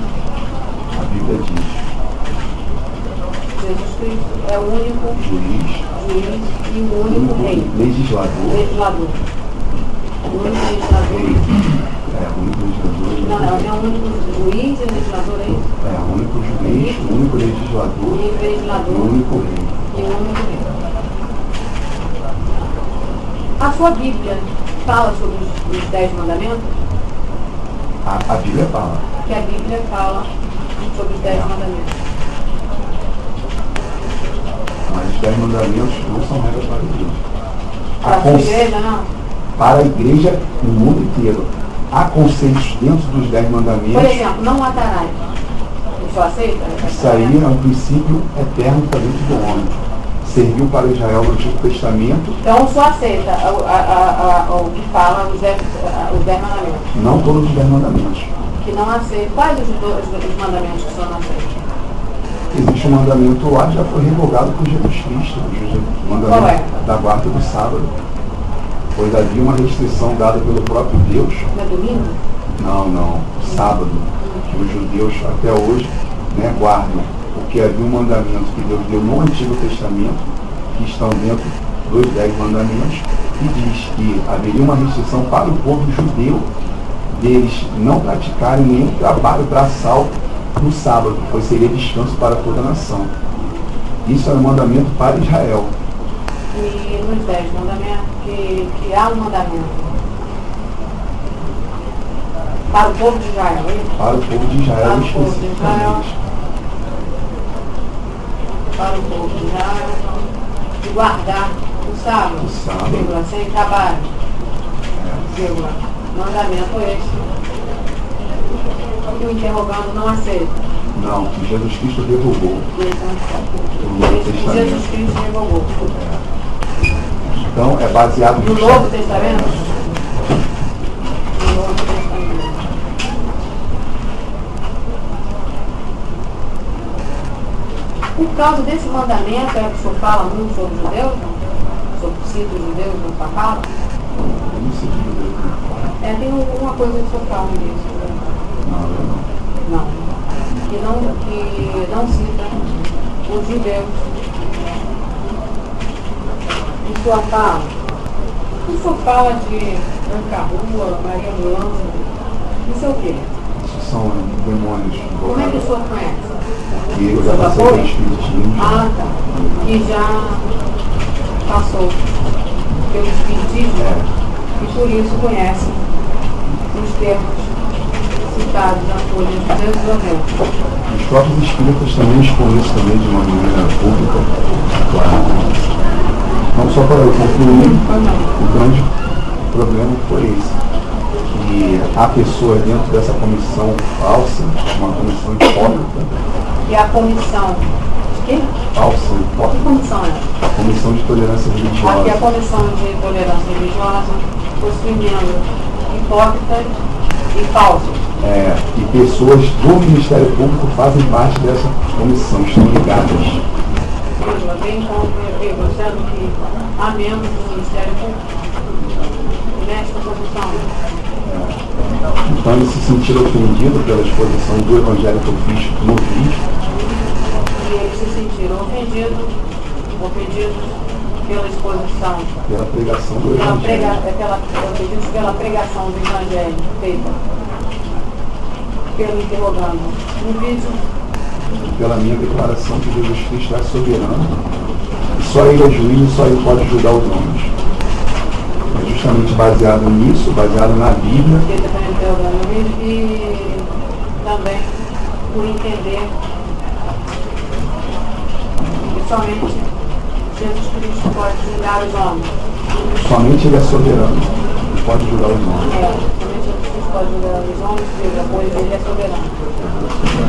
Speaker 2: A Bíblia diz
Speaker 1: Jesus Cristo é o único
Speaker 2: juiz
Speaker 1: e o único rei.
Speaker 2: legislador.
Speaker 1: O único legislador.
Speaker 2: Rei. O único legislador.
Speaker 1: Não, é o único juiz e legislador, é isso?
Speaker 2: O único juiz, o único legislador
Speaker 1: E
Speaker 2: e
Speaker 1: legislador
Speaker 2: o único rei.
Speaker 1: E um único Deus. A sua Bíblia fala sobre os 10 mandamentos?
Speaker 2: A Bíblia fala.
Speaker 1: Que a Bíblia fala sobre os 10 mandamentos.
Speaker 2: Mas os 10 mandamentos não são regras para a igreja.
Speaker 1: Para a sua igreja, não?
Speaker 2: Para a igreja no mundo inteiro. Há conceitos dentro dos 10 mandamentos.
Speaker 1: Por exemplo, não matarás. O senhor aceita?
Speaker 2: Isso aí é um princípio eterno para dentro do homem. Serviu para Israel no Antigo Testamento.
Speaker 1: Então o senhor aceita o que fala os 10 mandamentos?
Speaker 2: Não todos os 10 mandamentos.
Speaker 1: Que não aceita. Quais os mandamentos que o senhor não aceita?
Speaker 2: Existe um mandamento lá que já foi revogado por Jesus Cristo. O mandamento
Speaker 1: Qual é?
Speaker 2: da guarda do sábado. Pois havia uma restrição dada pelo próprio Deus.
Speaker 1: Não é domingo?
Speaker 2: Não. Sábado. Que os judeus até hoje guardam. Porque havia um mandamento que Deus deu no Antigo Testamento, que estão dentro dos 10 mandamentos, e diz que haveria uma restrição para o povo judeu deles não praticarem nenhum trabalho braçal no sábado, pois seria descanso para toda a nação. Isso era um mandamento para Israel.
Speaker 1: E nos 10 mandamentos, que há um mandamento para o povo de Israel,
Speaker 2: Para o povo de Israel especificamente.
Speaker 1: Para o povo de Israel, de guardar o sábado, vírgula, sem trabalho, vírgula, mandamento esse. Que o interrogando não aceita.
Speaker 2: Não, que Jesus Cristo revogou.
Speaker 1: Jesus Cristo revogou.
Speaker 2: Então é baseado
Speaker 1: no Novo Testamento? No Novo Testamento. Por causa desse mandamento, é que o senhor fala muito sobre os judeus? O senhor cita os judeus no sua fala? Tem alguma coisa que o senhor fala nisso. Não. Que não cita os judeus. O senhor fala de Branca Rua, Maria Luana, isso é o quê?
Speaker 2: Isso são demônios.
Speaker 1: Como é que o senhor conhece?
Speaker 2: Que eu já passei pelos espiritismos.
Speaker 1: Tá. Que já passou pelo espiritismo e por isso conhece os termos citados na folha de 290.
Speaker 2: Os próprios espíritas também expõem isso também de uma maneira pública, claro. Não só para eu concluir, o grande problema foi esse. Que há pessoas dentro dessa comissão falsa, uma comissão hipócrita.
Speaker 1: E a comissão de quê?
Speaker 2: Falsa, hipócrita.
Speaker 1: Que comissão é?
Speaker 2: A comissão de tolerância religiosa.
Speaker 1: Aqui a comissão de tolerância religiosa possui membros hipócritas e falsos.
Speaker 2: E pessoas do Ministério Público fazem parte dessa comissão, estão ligadas.
Speaker 1: Bem como sendo que há membros do Ministério Público nesta comissão.
Speaker 2: Então ele se sentiu ofendido pela exposição do Evangelho que eu fiz no vídeo.
Speaker 1: E eles se sentiram ofendidos pela exposição.
Speaker 2: Pela pregação do Evangelho.
Speaker 1: Ofendidos pela pregação do Evangelho feita pelo interrogando no vídeo.
Speaker 2: Pela minha declaração que Jesus Cristo é soberano. E só ele é juiz e só ele pode julgar os homens. É justamente baseado nisso, baseado na Bíblia.
Speaker 1: E também por entender que somente Jesus Cristo pode julgar os homens.
Speaker 2: Somente ele é soberano e pode julgar os homens.
Speaker 1: Somente Jesus Cristo pode julgar os homens, pois ele é soberano.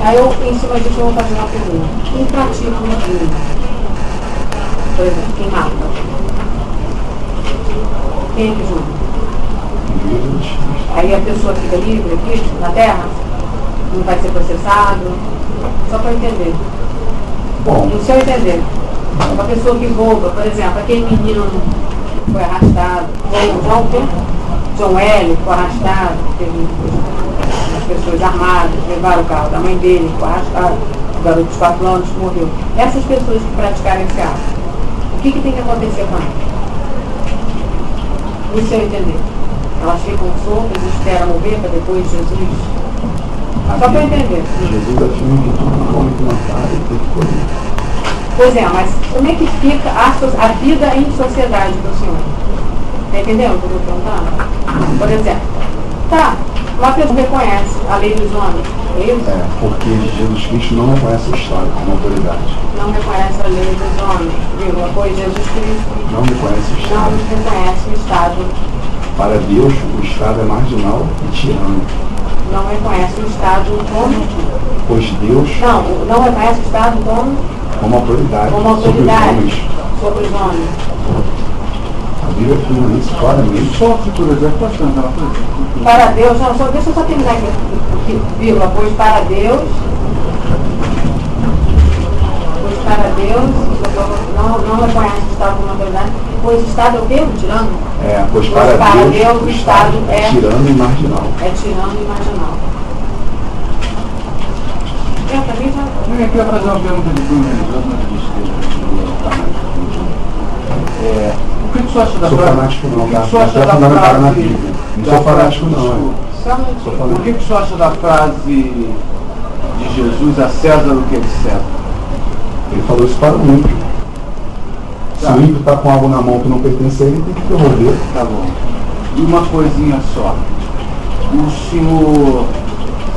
Speaker 1: Aí eu, em cima disso, eu vou fazer uma pergunta. Quem pratica o crime? Por exemplo, quem mata? Quem é que julga? Aí a pessoa fica livre aqui, na terra? Não vai ser processado? Só para entender.
Speaker 2: Bom.
Speaker 1: No seu entender. Uma pessoa que rouba, por exemplo, aquele menino foi arrastado. João Hélio foi arrastado. Teve as pessoas armadas, levaram o carro da mãe dele, foi arrastado. O garoto de 4 anos morreu. Essas pessoas que praticaram esse ato, o que tem que acontecer com elas? No seu entender. Elas ficam soltas e esperam morrer para depois Jesus. Só para entender.
Speaker 2: Jesus afirma que todo homem que matar ele tem que correr.
Speaker 1: Pois é, mas como é que fica a vida em sociedade para o senhor? Está entendendo o que eu estou perguntando? Por exemplo, tá, uma pessoa reconhece a lei dos homens, é isso?
Speaker 2: É, porque Jesus Cristo não reconhece o Estado como autoridade.
Speaker 1: Não reconhece a lei dos homens, vírgula, pois Jesus Cristo
Speaker 2: Não reconhece o
Speaker 1: não
Speaker 2: Estado.
Speaker 1: reconhece o Estado,
Speaker 2: Para Deus, o Estado é marginal e tirano.
Speaker 1: não reconhece o Estado como...
Speaker 2: Pois Deus,
Speaker 1: Não reconhece o Estado
Speaker 2: como autoridade,
Speaker 1: como
Speaker 2: sobre os
Speaker 1: autoridade
Speaker 2: homens,
Speaker 1: sobre os homens.
Speaker 2: a Bíblia afirma isso claramente.
Speaker 3: Só por curiosidade, posso perguntar uma coisa?
Speaker 1: Para Deus, não, deixa eu só terminar aqui, vírgula, pois para Deus, não reconhece o Estado como autoridade, pois o Estado é o quê? O tirano?
Speaker 2: É, pois
Speaker 1: Pois
Speaker 2: para
Speaker 1: para
Speaker 2: Deus,
Speaker 1: Deus,
Speaker 2: o Estado é tirano e marginal.
Speaker 1: É tirano e marginal. Também já...
Speaker 3: Eu queria fazer uma pergunta de cunho religioso, mas o que o senhor acha da
Speaker 2: Sou
Speaker 3: frase?
Speaker 2: fanático não,
Speaker 3: O que
Speaker 2: tá?
Speaker 3: o senhor acha
Speaker 2: Tá
Speaker 3: da
Speaker 2: fundamentada na
Speaker 3: frase?
Speaker 2: Bíblia. Não
Speaker 3: da
Speaker 2: sou fanático
Speaker 3: frase-
Speaker 2: não,
Speaker 1: Só um minutinho.
Speaker 2: Sou
Speaker 3: O
Speaker 2: fanático.
Speaker 3: que o senhor acha da frase de Jesus, a César o que é de César?
Speaker 2: Ele falou isso para o ímpio. Se
Speaker 3: Tá.
Speaker 2: o ímpio está com algo na mão que não pertence a ele, tem que devolver.
Speaker 3: Tá bom. E uma coisinha só.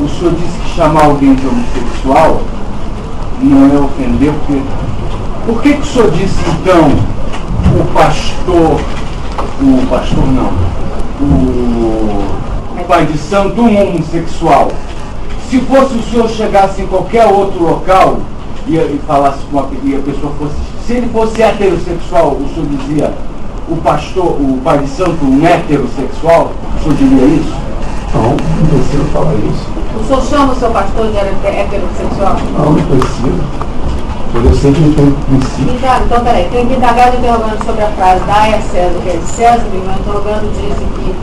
Speaker 3: O senhor disse que chamar alguém de homossexual não é ofender, porque... Por que o senhor disse, então, o pai de santo um homossexual? Se fosse o senhor chegasse em qualquer outro local e falasse com e a pessoa fosse... Se ele fosse heterossexual, o senhor dizia o pai de santo um heterossexual? O senhor diria isso?
Speaker 2: Não, não precisa falar isso.
Speaker 1: O senhor chama o seu pastor de heterossexual?
Speaker 2: Não precisa. Porque eu sei que ele tem princípio.
Speaker 1: Então, peraí, tem que indagar interrogando sobre a frase dai a César o que é de César, e o interrogando diz que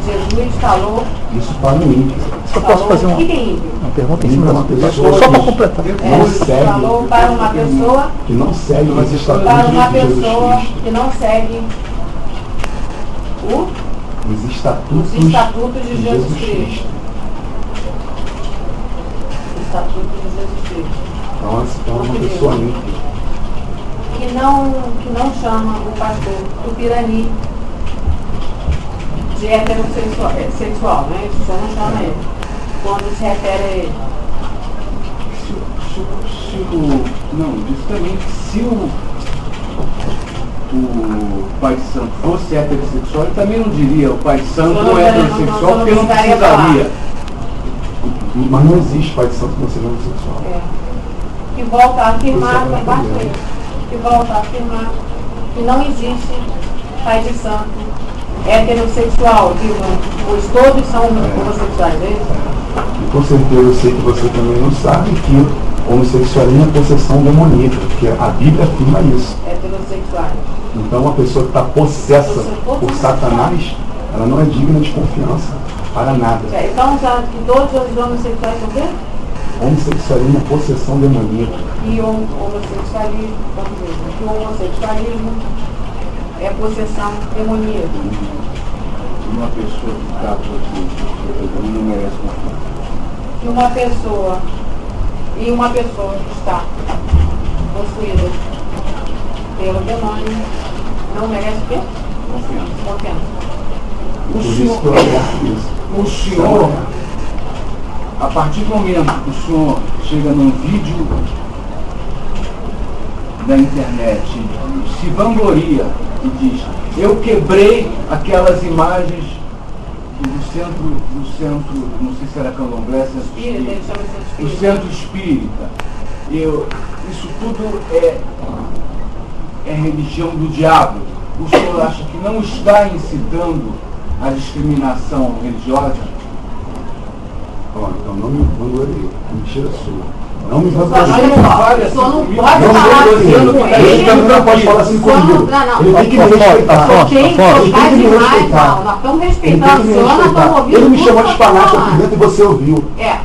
Speaker 1: Jesus falou...
Speaker 2: Isso para o ímpio.
Speaker 4: Só posso fazer
Speaker 1: O que é ímpio?
Speaker 4: uma pergunta em
Speaker 2: Ímpio
Speaker 4: cima
Speaker 2: é uma
Speaker 4: da
Speaker 2: pessoa
Speaker 4: só para
Speaker 2: que
Speaker 4: completar.
Speaker 2: não segue,
Speaker 1: Falou para uma pessoa...
Speaker 2: que não segue os
Speaker 1: Para
Speaker 2: estatutos
Speaker 1: uma
Speaker 2: de Jesus
Speaker 1: pessoa
Speaker 2: Cristo.
Speaker 1: que não segue
Speaker 2: Os estatutos
Speaker 1: os estatutos de Jesus Cristo. Os estatutos de Jesus Cristo.
Speaker 2: Então é uma pessoa ímpia.
Speaker 1: Que não chama o pastor Tupirani de heterossexual, né? Você não chama ele. Quando se refere a ele.
Speaker 3: Não, justamente se o pai de santo fosse heterossexual, ele também não diria o pai de santo não é heterossexual, porque não precisaria.
Speaker 2: Mas não existe pai de santo que não seja homossexual.
Speaker 1: Que volta a afirmar, que volta a afirmar que não existe pai de santo heterossexual, pois todos são homossexuais, é isso?
Speaker 2: E com certeza eu sei que você também não sabe que homossexualismo é possessão demoníaca, porque a Bíblia afirma isso.
Speaker 1: Heterossexuais.
Speaker 2: Então uma pessoa que está possessa por Satanás, ela não é digna de confiança para nada.
Speaker 1: Então, que todos os homossexuais são o quê?
Speaker 2: Homossexualismo é possessão demoníaca.
Speaker 1: E o homossexualismo é possessão demoníaca.
Speaker 3: Uma pessoa que está aqui não merece confiança.
Speaker 1: E uma pessoa que está possuída pelo demônio não merece o quê? Confiança.
Speaker 3: O senhor, a partir do momento que o senhor chega num vídeo da internet, se vangloria e diz, eu quebrei aquelas imagens do centro, não sei se era candomblé, do centro espírita. Isso tudo é religião do diabo. O senhor acha que não está incitando a discriminação religiosa?
Speaker 2: Ó, então não me vangloriei. Mentira sua. Não me
Speaker 1: Olha
Speaker 2: vangloriei.
Speaker 1: só, o senhor não pode falar assim com
Speaker 2: Ele também não pode
Speaker 1: ele.
Speaker 2: falar assim comigo. Ele tem que me respeitar.
Speaker 1: Quem
Speaker 2: Ele tem
Speaker 1: tocar
Speaker 2: que me
Speaker 1: demais,
Speaker 2: respeitar.
Speaker 1: não, nós estamos
Speaker 2: Ele tem
Speaker 1: respeitando
Speaker 2: que
Speaker 1: o
Speaker 2: me
Speaker 1: senhor, nós estamos
Speaker 2: respeitar.
Speaker 1: ouvindo.
Speaker 2: Ele me
Speaker 1: tudo
Speaker 2: chamou de
Speaker 1: que você
Speaker 2: fanático
Speaker 1: tá
Speaker 2: aqui dentro e você ouviu.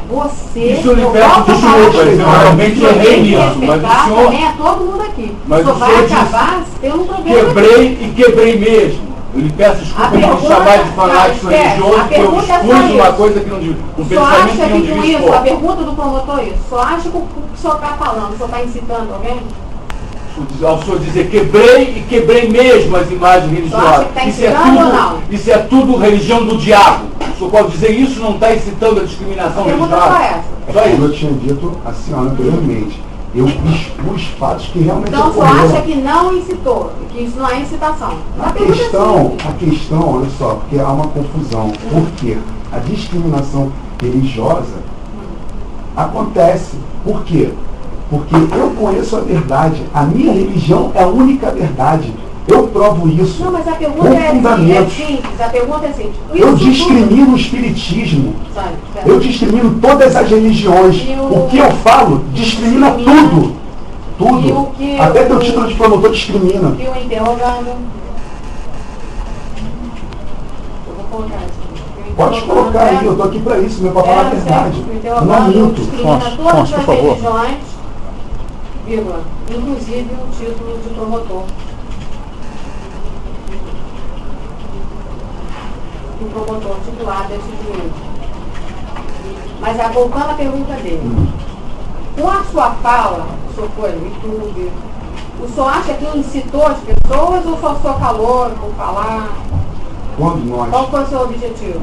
Speaker 1: Você,
Speaker 3: Isso eu lhe
Speaker 1: eu
Speaker 3: peço
Speaker 1: volto a
Speaker 3: desculpas,
Speaker 1: falar,
Speaker 3: eu realmente
Speaker 1: você
Speaker 3: errei
Speaker 1: tem que
Speaker 3: nisso, mas o
Speaker 1: respeitar
Speaker 3: senhor-
Speaker 1: também é todo mundo aqui.
Speaker 3: mas
Speaker 1: Só
Speaker 3: o
Speaker 1: vai
Speaker 3: senhor disse,
Speaker 1: acabar tendo um problema.
Speaker 3: Quebrei mesmo. Eu lhe peço desculpa
Speaker 1: A
Speaker 3: por me
Speaker 1: pergunta-
Speaker 3: chamar de fanático
Speaker 1: não, esquece.
Speaker 3: religioso,
Speaker 1: A
Speaker 3: porque eu
Speaker 1: pergunta é só
Speaker 3: expus uma
Speaker 1: isso.
Speaker 3: coisa que não devia. Um
Speaker 1: Só
Speaker 3: pensamento
Speaker 1: acha
Speaker 3: que não
Speaker 1: que com
Speaker 3: devia
Speaker 1: isso, a
Speaker 3: expor.
Speaker 1: pergunta do promotor é isso, só acha que o que o senhor está falando, o senhor está incitando alguém?
Speaker 3: Ao senhor dizer quebrei e quebrei mesmo as imagens religiosas.
Speaker 1: acha que tá incitando ou não?
Speaker 3: Isso é tudo religião do diabo. O senhor pode dizer isso não está incitando a discriminação
Speaker 1: A pergunta é
Speaker 3: religiosa?
Speaker 1: só essa.
Speaker 2: É
Speaker 3: Só
Speaker 2: como
Speaker 3: isso.
Speaker 2: eu tinha dito à senhora anteriormente. Eu expus fatos que realmente
Speaker 1: Então o senhor
Speaker 2: ocorreram.
Speaker 1: acha que não incitou, que isso não é incitação?
Speaker 2: A questão, olha só, porque há uma confusão. Por quê? A discriminação religiosa acontece. Por quê? Porque eu conheço a verdade. A minha religião é a única verdade. Eu provo isso.
Speaker 1: Não, mas a
Speaker 2: com
Speaker 1: pergunta é
Speaker 2: fundamentos.
Speaker 1: simples, a pergunta é simples.
Speaker 2: Eu
Speaker 1: Isso
Speaker 2: discrimino o espiritismo.
Speaker 1: tudo- Sabe, certo.
Speaker 2: Eu discrimino todas as religiões.
Speaker 1: E
Speaker 2: O que eu falo discrimina
Speaker 1: Discrimina.
Speaker 2: tudo.
Speaker 1: E o
Speaker 2: Tudo.
Speaker 1: que
Speaker 2: Até
Speaker 1: o-
Speaker 2: teu título de promotor discrimina.
Speaker 1: E o interrogando. Eu vou colocar isso. E o
Speaker 2: Pode
Speaker 1: interrogando
Speaker 2: colocar aí,
Speaker 1: é-
Speaker 2: eu estou aqui para isso, meu, para falar a
Speaker 1: certo,
Speaker 2: verdade.
Speaker 1: o
Speaker 2: Eu não
Speaker 1: interrogando
Speaker 2: minto.
Speaker 1: discrimina
Speaker 4: Fonte,
Speaker 1: todas
Speaker 4: por
Speaker 1: as
Speaker 4: favor.
Speaker 1: religiões, vírgula, inclusive o título de promotor. O promotor titular desse juízo. Mas voltando à pergunta dele. Com a sua fala, o senhor foi no YouTube, o senhor acha que incitou as pessoas ou só calor por falar? Qual foi o seu objetivo?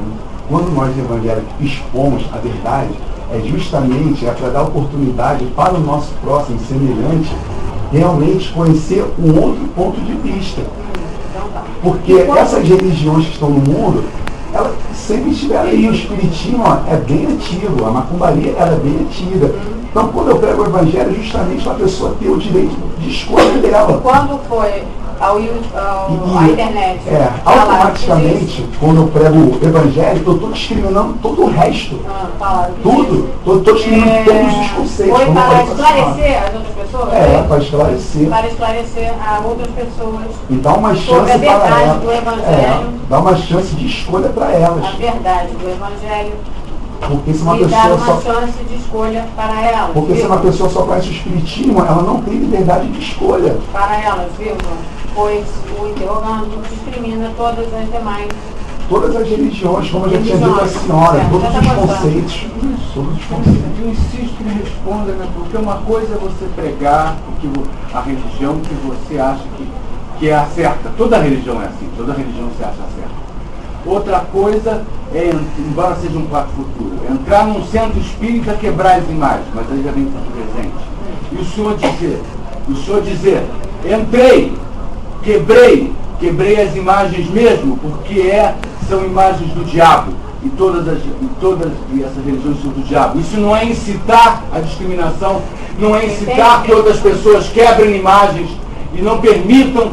Speaker 2: Quando nós evangélicos expomos a verdade, é justamente para dar oportunidade para o nosso próximo semelhante realmente conhecer um outro ponto de vista.
Speaker 1: Então tá.
Speaker 2: Porque
Speaker 1: E qual-
Speaker 2: essas religiões que estão no mundo, elas sempre estiveram aí. O espiritismo é bem antigo, a macumbaria ela é bem antiga. Então quando eu prego o evangelho, justamente para a pessoa ter o direito de escolha dela.
Speaker 1: Quando foi à internet?
Speaker 2: Automaticamente, quando eu prego o evangelho, eu estou discriminando todo o resto.
Speaker 1: Falaram que
Speaker 2: Tudo. Estou discriminando todos os conceitos.
Speaker 1: Foi
Speaker 2: como eu
Speaker 1: para
Speaker 2: falei pra senhora.
Speaker 1: esclarecer as outras pessoas?
Speaker 2: Para esclarecer.
Speaker 1: Para esclarecer a outras pessoas
Speaker 2: E dá uma
Speaker 1: sobre a
Speaker 2: chance para
Speaker 1: verdade
Speaker 2: elas.
Speaker 1: do evangelho.
Speaker 2: Dá uma chance de escolha para elas.
Speaker 1: a verdade do evangelho
Speaker 2: Porque se uma
Speaker 1: e dar
Speaker 2: pessoa
Speaker 1: uma
Speaker 2: só.
Speaker 1: chance de escolha para elas.
Speaker 2: Porque se
Speaker 1: vírgula.
Speaker 2: uma pessoa só conhece o espiritismo, ela não tem liberdade de escolha.
Speaker 1: Para elas, vírgula, pois o interrogando discrimina todas as demais.
Speaker 2: Todas as religiões, como eu já tinha dito à senhora,
Speaker 1: Certo,
Speaker 2: todos
Speaker 1: já tá
Speaker 2: os
Speaker 1: gostando.
Speaker 2: conceitos. Todos os conceitos.
Speaker 3: Eu insisto que me responda, né? Porque uma coisa é você pregar a religião que você acha que é a certa. Toda religião é assim, toda religião se acha certa. Outra coisa é, embora seja um quarto futuro, entrar num centro espírita, quebrar as imagens, mas aí já vem para o presente. E o senhor dizer, entrei, quebrei as imagens mesmo, porque são imagens do diabo. E todas essas religiões são do diabo. Isso não é incitar a discriminação, não é incitar que outras pessoas quebrem imagens e não permitam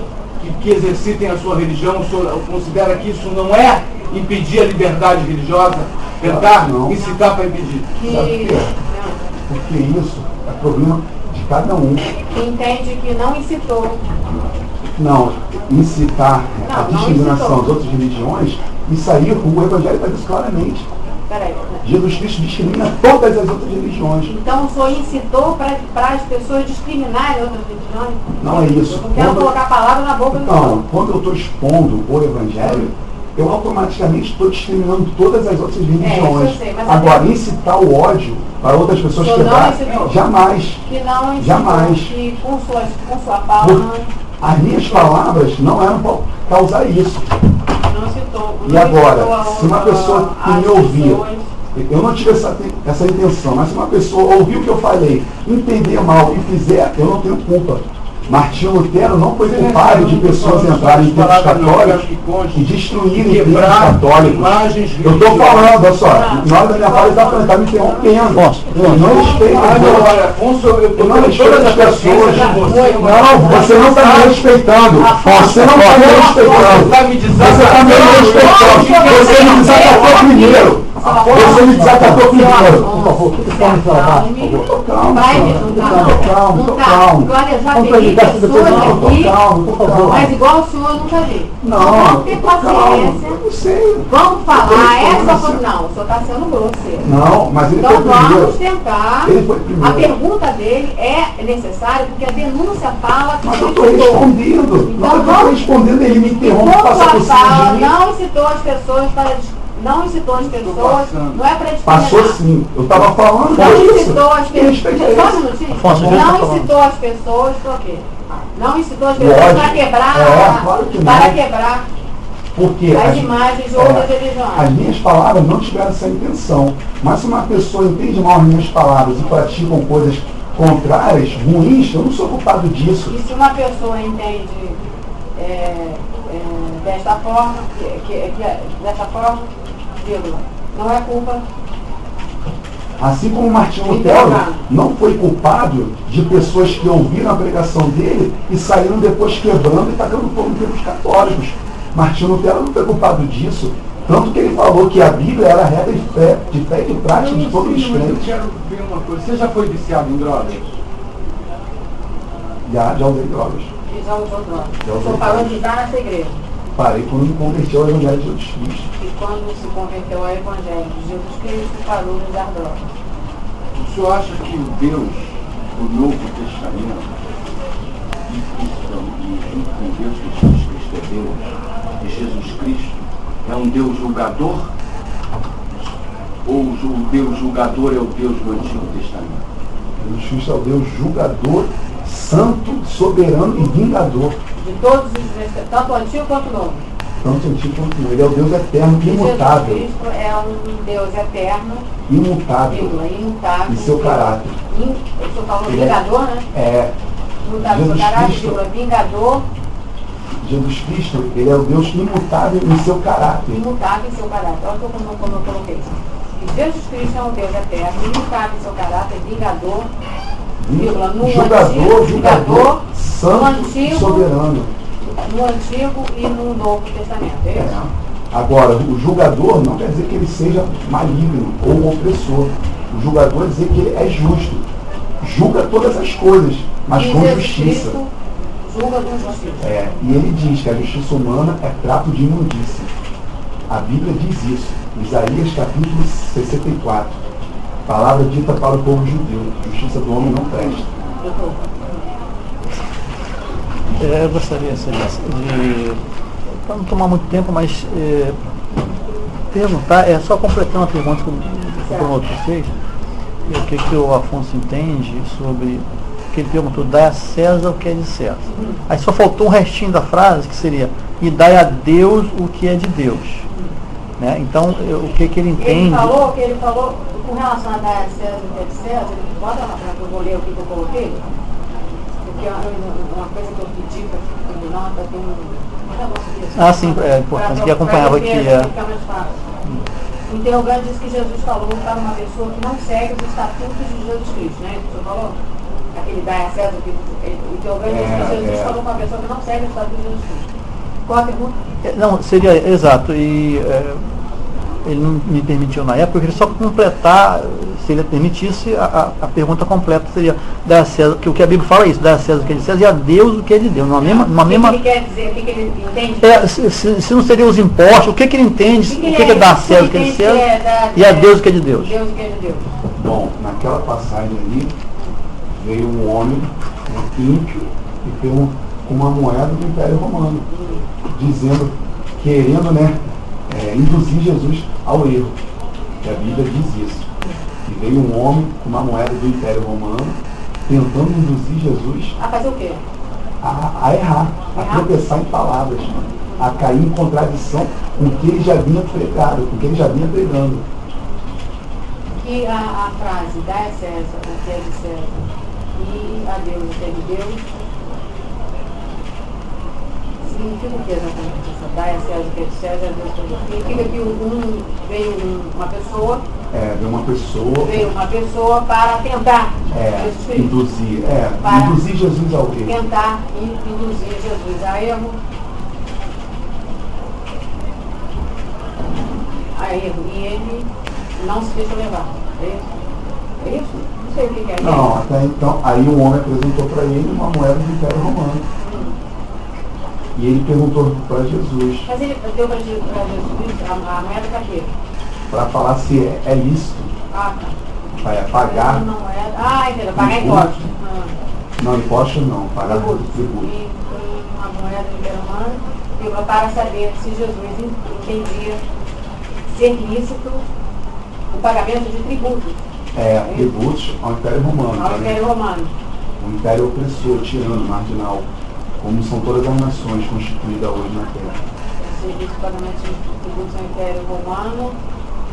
Speaker 3: que exercitem a sua religião. O senhor considera que isso não é impedir a liberdade religiosa? Tentar
Speaker 2: Não.
Speaker 3: incitar para impedir?
Speaker 2: Sabe por quê? Porque isso é problema de cada um.
Speaker 1: Que entende que não incitou.
Speaker 2: Não, incitar a
Speaker 1: Não
Speaker 2: discriminação
Speaker 1: incitou.
Speaker 2: das outras religiões, isso aí o Evangelho está isso claramente.
Speaker 1: Peraí.
Speaker 2: Jesus Cristo discrimina todas as outras religiões.
Speaker 1: Então o senhor incitou para as pessoas discriminarem outras religiões?
Speaker 2: Não é isso.
Speaker 1: Eu não quero
Speaker 2: Quando-
Speaker 1: colocar palavras na boca do senhor.
Speaker 2: Então, quando eu estou expondo o Evangelho, eu automaticamente estou discriminando todas as outras religiões.
Speaker 1: isso eu sei, mas
Speaker 2: Agora, incitar o ódio para outras pessoas
Speaker 1: O senhor não
Speaker 2: quebrar,
Speaker 1: incitou?
Speaker 2: jamais.
Speaker 1: Que não incitou,
Speaker 2: Jamais.
Speaker 1: que com sua fala
Speaker 2: As minhas palavras não eram para causar isso.
Speaker 1: não citou.
Speaker 2: E agora, se uma pessoa que me ouvir, eu não tive essa intenção, mas se uma pessoa ouvir o que eu falei, entender mal e fizer, eu não tenho culpa. Martinho Lutero não foi culpado de pessoas entrarem em templos católicos e destruírem templos católicos. Eu estou falando, olha só, na hora da minha fala ele está me interrompendo. Eu não respeito eu não respeito as pessoas. Não, você não está me respeitando. Você não está me respeitando. Você está me respeitando. Você me desabafou primeiro. Você me desacatou primeiro, por favor.
Speaker 1: Calma. Vai me juntar. Não tá. Agora eu já peguei pessoas aqui, mas igual o senhor nunca vi.
Speaker 2: Não,
Speaker 1: vamos ter paciência.
Speaker 2: Eu não sei.
Speaker 1: Vamos falar essa coisa. Não, o senhor está sendo grosseiro.
Speaker 2: Não, mas ele
Speaker 1: então
Speaker 2: foi primeiro.
Speaker 1: Vamos tentar.
Speaker 2: Ele foi primeiro.
Speaker 1: A pergunta dele é necessária porque a denúncia fala que
Speaker 2: mas
Speaker 1: ele
Speaker 2: eu estou respondendo.
Speaker 1: Então,
Speaker 2: não, eu estou respondendo, ele me interrompe, passa por cima
Speaker 1: fala,
Speaker 2: de mim.
Speaker 1: não incitou as pessoas para não incitou as pessoas, não é para discriminar.
Speaker 2: Passou sim, eu estava falando
Speaker 1: não
Speaker 2: disso.
Speaker 1: Incitou as pessoas. Só um minutinho. Não incitou as pessoas para quê? Não incitou as pessoas para quebrar,
Speaker 2: claro que
Speaker 1: para
Speaker 2: não.
Speaker 1: quebrar
Speaker 2: Porque
Speaker 1: as imagens de outras religiões.
Speaker 2: As minhas palavras não tiveram essa intenção. Mas se uma pessoa entende mal as minhas palavras e praticam coisas contrárias, ruins, eu não sou culpado disso.
Speaker 1: E se uma pessoa entende desta forma, dessa forma, vírgula, não é culpa.
Speaker 2: Assim como Martinho Lutero não foi culpado de pessoas que ouviram a pregação dele e saíram depois quebrando e tacando fogo em termos católicos. Martinho Lutero não foi culpado disso. Tanto que ele falou que a Bíblia era a regra de fé e de prática de todos os crentes.
Speaker 3: Eu quero ver uma coisa. Você já foi viciado em drogas?
Speaker 2: Já usei drogas.
Speaker 1: Já usou drogas. O senhor parou de dar nessa igreja.
Speaker 2: Parei quando me converti ao Evangelho de Jesus Cristo.
Speaker 1: E quando se converteu ao Evangelho de Jesus Cristo, parou de usar drogas.
Speaker 3: O senhor acha que o Deus do Novo Testamento, e junto com Deus que Jesus Cristo é Deus, e Jesus Cristo é um Deus julgador? Ou o Deus julgador é o Deus do Antigo Testamento?
Speaker 2: Jesus Cristo é o Deus julgador, santo, soberano e vingador.
Speaker 1: De todos os, tanto o Antigo quanto o Novo.
Speaker 2: Tanto o Antigo quanto o Novo. Ele é o Deus eterno, imutável.
Speaker 1: Jesus Cristo é um Deus eterno,
Speaker 2: imutável
Speaker 1: imutável
Speaker 2: em seu caráter.
Speaker 1: O senhor falou vingador, né? Imutável em seu caráter, vingador.
Speaker 2: Jesus Cristo, ele é o Deus imutável em seu caráter.
Speaker 1: Imutável em seu caráter. Olha como eu coloquei isso. E Jesus Cristo é um Deus eterno, imutável em seu caráter, vingador.
Speaker 2: Julgador, santo e soberano.
Speaker 1: No Antigo e no Novo Testamento, é isso?
Speaker 2: Agora, o julgador não quer dizer que ele seja maligno ou opressor. O julgador quer dizer que ele é justo. Julga todas as coisas, mas com justiça.
Speaker 1: Julga com justiça.
Speaker 2: E ele diz que a justiça humana é trato de imundícia. A Bíblia diz isso. Isaías capítulo 64. Palavra dita para o povo judeu. Justiça do homem não presta.
Speaker 4: Eu gostaria de, para não tomar muito tempo, mas perguntar, só completando a pergunta que o promotor fez, o que o Afonso entende sobre que ele perguntou, dai a César o que é de César. Aí só faltou um restinho da frase, que seria, e dai a Deus o que é de Deus. Né? Então, o que ele entende...
Speaker 1: Ele falou com relação a dar a César o que é de César, bota lá para que eu vou ler o que eu coloquei, porque uma coisa que eu pedi para que nota tem um...
Speaker 4: sim, é importante, que acompanhava aqui.
Speaker 1: O interrogante diz que Jesus falou para uma pessoa que não segue os estatutos de Jesus Cristo, né? O senhor falou? Aquele dá a César, o interrogante diz que Jesus falou para uma pessoa que não segue os estatutos de Jesus Cristo. Qual a pergunta?
Speaker 4: Não, seria, exato, e ele não me permitiu na época, eu queria só completar, se ele permitisse, a pergunta completa seria, dar a César, que o que a Bíblia fala é isso, dar a César o que é de César e a Deus o que é de Deus.
Speaker 1: O que ele quer dizer, o que ele entende?
Speaker 4: Se não seria os impostos, o que ele entende, o que é dar a César o que é de César e a Deus o que é de Deus.
Speaker 1: Deus o que é de Deus.
Speaker 2: Bom, naquela passagem ali, veio um homem ímpio e pegou uma moeda do Império Romano, dizendo, querendo, induzir Jesus ao erro. Que a Bíblia diz isso. E veio um homem com uma moeda do Império Romano, tentando induzir Jesus
Speaker 1: a fazer o quê?
Speaker 2: A errar, a tropeçar em palavras, a cair em contradição com o que ele já vinha pregado, com o que ele já vinha pregando.
Speaker 1: Que a frase, dá a César o que é de César e a Deus o que é de Deus, significa o que exatamente? Essa dá a César o que é de César, a Deus o que é de Deus. Significa que veio uma pessoa para tentar
Speaker 2: induzir Jesus ao erro.
Speaker 1: Tentar induzir Jesus a erro. E ele Não se deixa levar. É isso? É isso? Não sei o que é.
Speaker 2: Não, até então, aí o homem apresentou para ele uma moeda do Império Romano. E ele perguntou para Jesus,
Speaker 1: Mas ele deu para Jesus a moeda para quê?
Speaker 2: para falar se é lícito
Speaker 1: Ah, tá.
Speaker 2: para pagar,
Speaker 1: Não é. Ah, entendeu. Pagar
Speaker 2: Tributo.
Speaker 1: imposto.
Speaker 2: não imposto não, pagar tributo.
Speaker 1: E uma moeda do Império Romano, e para saber se Jesus entendia ser lícito o pagamento de tributos
Speaker 2: Tributos ao Império Romano.
Speaker 1: ao
Speaker 2: né?
Speaker 1: Império Romano.
Speaker 2: Um império opressor, tirano, marginal, como são todas as nações constituídas hoje na Terra.
Speaker 1: Serviço de pagamento de tributos ao Império Romano,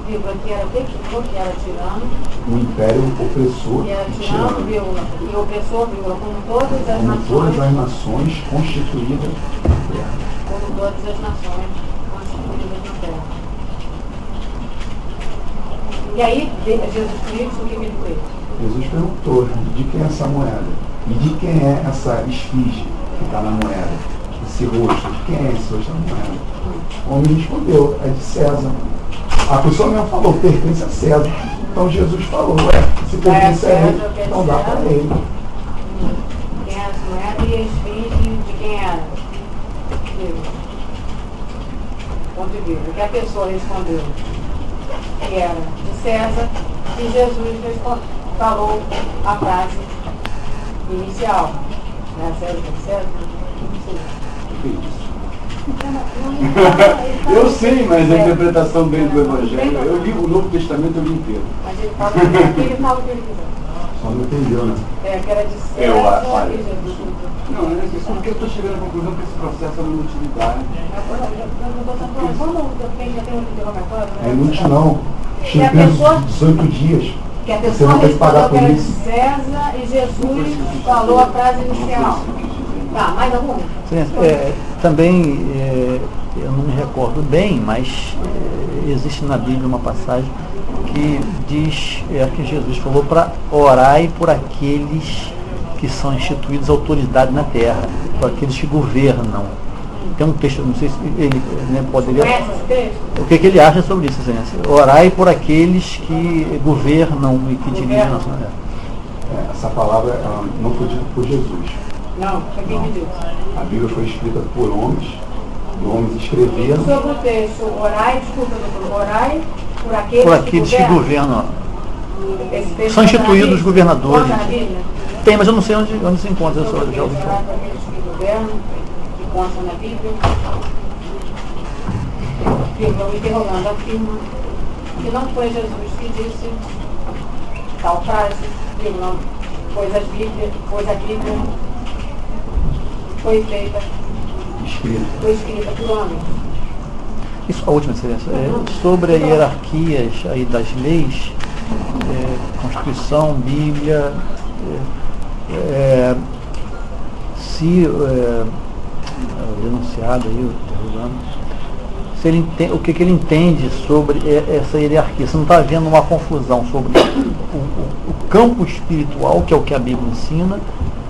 Speaker 1: vírgula, que era o quê? Que era tirano,
Speaker 2: Um império opressor
Speaker 1: que era
Speaker 2: e
Speaker 1: tirano,
Speaker 2: tirano,
Speaker 1: vírgula, e opressor, vírgula, como todas as
Speaker 2: como todas
Speaker 1: nações,
Speaker 2: as nações constituídas na Terra.
Speaker 1: como todas as nações constituídas na Terra. E aí, Jesus Cristo, o que ele fez?
Speaker 2: Jesus perguntou de quem é essa moeda e de quem é essa esfinge que está na moeda, esse rosto, de quem é esse rosto na moeda? O homem respondeu, é de César. A pessoa mesmo falou, pertence a César. Então Jesus falou, se pertence a ele, então dá para ele.
Speaker 1: Quem era essa moeda e a esfinge de quem era? Ponto de vista. Que a pessoa respondeu que era de César e Jesus falou a frase inicial. Né? César de César?
Speaker 3: Eu sei, mas a interpretação dentro do Evangelho, eu li o Novo Testamento eu li inteiro.
Speaker 1: Mas ele fala o que ele quiser.
Speaker 2: Só não entendeu, né?
Speaker 1: Que era de
Speaker 3: Eu
Speaker 1: César
Speaker 3: acho.
Speaker 1: e Jesus.
Speaker 3: Não, é isso porque eu estou chegando à conclusão que esse processo é uma inutilidade.
Speaker 2: É inútil não.
Speaker 1: Que a pessoa-
Speaker 2: 18 dias.
Speaker 1: Que a
Speaker 2: Você
Speaker 1: pessoa
Speaker 2: não tem que pagar
Speaker 1: respondeu que
Speaker 2: por
Speaker 1: era de
Speaker 2: isso.
Speaker 1: César e Jesus falou a frase inicial. Tá, mais alguma?
Speaker 4: Sim, também, eu não me recordo bem, mas existe na Bíblia uma passagem que diz que Jesus falou para orar por aqueles que são instituídos autoridade na terra, por aqueles que governam. Tem um texto, não sei se ele poderia...
Speaker 1: Conhece esse texto?
Speaker 4: O que ele acha sobre isso, Excelência? Orai por aqueles que governam e que dirigem a nação.
Speaker 2: Essa palavra ela não foi dita por Jesus.
Speaker 1: Não, foi quem me disse.
Speaker 2: A Bíblia foi escrita por homens, e homens escreveram
Speaker 1: Sobre o texto, orai, desculpa, doutor, orai
Speaker 4: Por aqueles que governam.
Speaker 1: Esse texto
Speaker 4: São
Speaker 1: consta na
Speaker 4: instituídos
Speaker 1: Bíblia?
Speaker 4: governadores.
Speaker 1: Consta na Bíblia?
Speaker 4: Tem, mas eu não sei onde se encontra. Eu
Speaker 1: Sobre o
Speaker 4: já ouvi
Speaker 1: texto,
Speaker 4: falar.
Speaker 1: orai por aqueles que governam, que consta na Bíblia. Vírgula, interrogando, afirma que não foi Jesus que disse tal frase, vírgula, pois a Bíblia foi feita, foi escrita por homens.
Speaker 4: Isso, a última excelência. Sobre as hierarquias aí das leis, Constituição, Bíblia, se o denunciado aí, o interrogando, se ele o que ele entende sobre essa hierarquia. Você não está vendo uma confusão sobre o campo espiritual, que é o que a Bíblia ensina,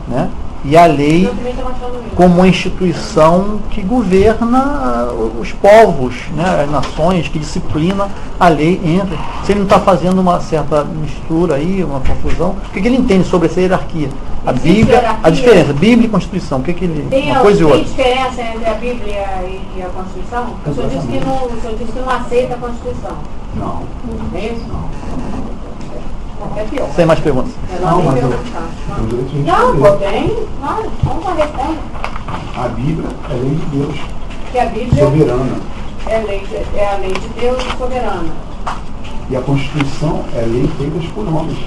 Speaker 4: né? E a lei
Speaker 1: Eu também estou achando isso.
Speaker 4: como uma instituição que governa os povos, né, as nações, que disciplina a lei entre. Se ele não está fazendo uma certa mistura aí, uma confusão, o que ele entende sobre essa hierarquia? A
Speaker 1: Existe
Speaker 4: Bíblia,
Speaker 1: hierarquia?
Speaker 4: a diferença, Bíblia e Constituição, o que ele.
Speaker 1: Tem,
Speaker 4: Uma coisa e
Speaker 1: tem
Speaker 4: outra.
Speaker 1: diferença entre a Bíblia e a Constituição? O senhor disse que não aceita a Constituição.
Speaker 2: Não,
Speaker 1: É isso?
Speaker 2: não.
Speaker 1: É pior.
Speaker 4: Sem mais perguntas.
Speaker 2: Não, mas eu
Speaker 1: perguntar.
Speaker 2: tenho o direito de
Speaker 1: Não,
Speaker 2: responder.
Speaker 1: pô, tem. Claro, vamos lá, responda.
Speaker 2: A Bíblia é lei de Deus,
Speaker 1: Que a Bíblia
Speaker 2: soberana.
Speaker 1: é a lei de Deus soberana.
Speaker 2: E a Constituição é lei feita por homens.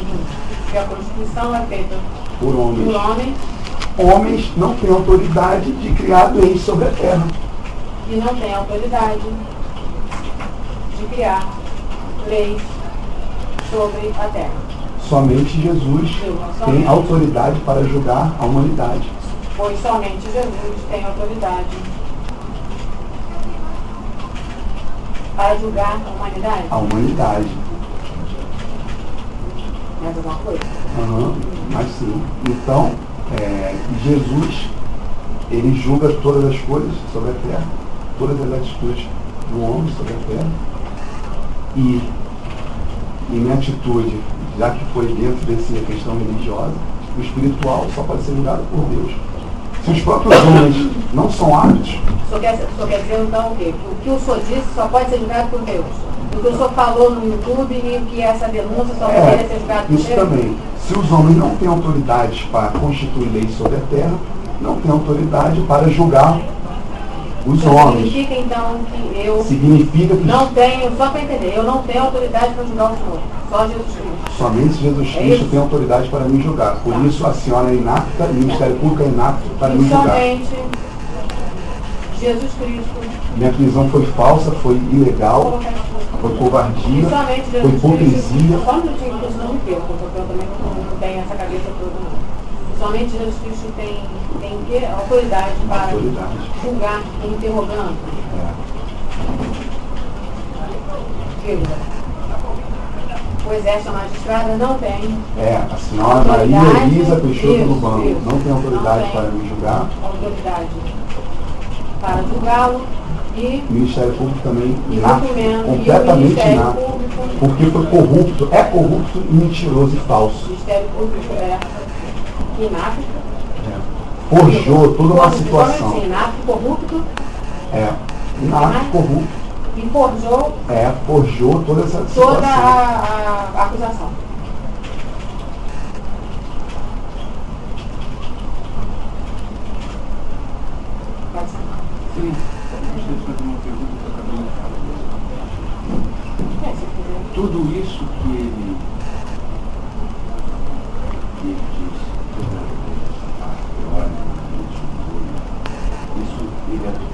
Speaker 1: Que a Constituição é feita
Speaker 2: Por
Speaker 1: por
Speaker 2: homens.
Speaker 1: homens
Speaker 2: Homens não têm autoridade de criar leis sobre a terra.
Speaker 1: e não tem autoridade de criar leis sobre a terra.
Speaker 2: Somente Jesus tem autoridade para julgar a humanidade.
Speaker 1: Pois somente Jesus tem autoridade para julgar a humanidade.
Speaker 2: A humanidade.
Speaker 1: Mais alguma coisa?
Speaker 2: Mas sim. Então, Jesus, ele julga todas as coisas sobre a terra, todas as atitudes do homem sobre a terra. E e minha atitude, já que foi dentro dessa questão religiosa, o espiritual só pode ser julgado por Deus. Se os próprios homens não são hábitos...
Speaker 1: O senhor quer dizer então o quê? O que o senhor disse só pode ser julgado por Deus? O que o senhor falou no YouTube e que essa denúncia só poderia ser julgada por Deus?
Speaker 2: Isso também. Se os homens não têm autoridade para constituir leis sobre a terra, não têm autoridade para julgar os homens.
Speaker 1: Significa então que eu
Speaker 2: Significa que
Speaker 1: não tenho, só para entender, eu não tenho autoridade para julgar o senhor, só Jesus Cristo.
Speaker 2: somente Jesus Cristo tem autoridade para me julgar. Por isso a senhora é inapta e o Ministério Público é inapto para me julgar.
Speaker 1: Somente Jesus Cristo.
Speaker 2: Minha prisão foi falsa, foi ilegal, foi covardia, foi hipocrisia.
Speaker 1: Só um minutinho que isso não me perca, porque eu também não tenho essa cabeça toda. Não. Somente Jesus Cristo tem que autoridade para julgar interrogando. Vírgula. O exército magistrada não tem.
Speaker 2: A senhora Maria Elisa Peixoto do Banco não tem autoridade para me julgar.
Speaker 1: Autoridade para julgá-lo e
Speaker 2: o Ministério Público também
Speaker 1: inapto,
Speaker 2: completamente inapto, porque foi corrupto, é corrupto, mentiroso e falso.
Speaker 1: O Ministério Público é inapto.
Speaker 2: Forjou toda uma situação.
Speaker 1: Assim, inapto, corrupto.
Speaker 2: Inapto, corrupto.
Speaker 1: E forjou.
Speaker 2: Forjou toda essa situação.
Speaker 1: Toda a acusação. Pode ser.
Speaker 3: Sim, gostaria de fazer uma pergunta que eu acabei de falar.
Speaker 1: Se quiser.
Speaker 3: Tudo isso que ele disse, isso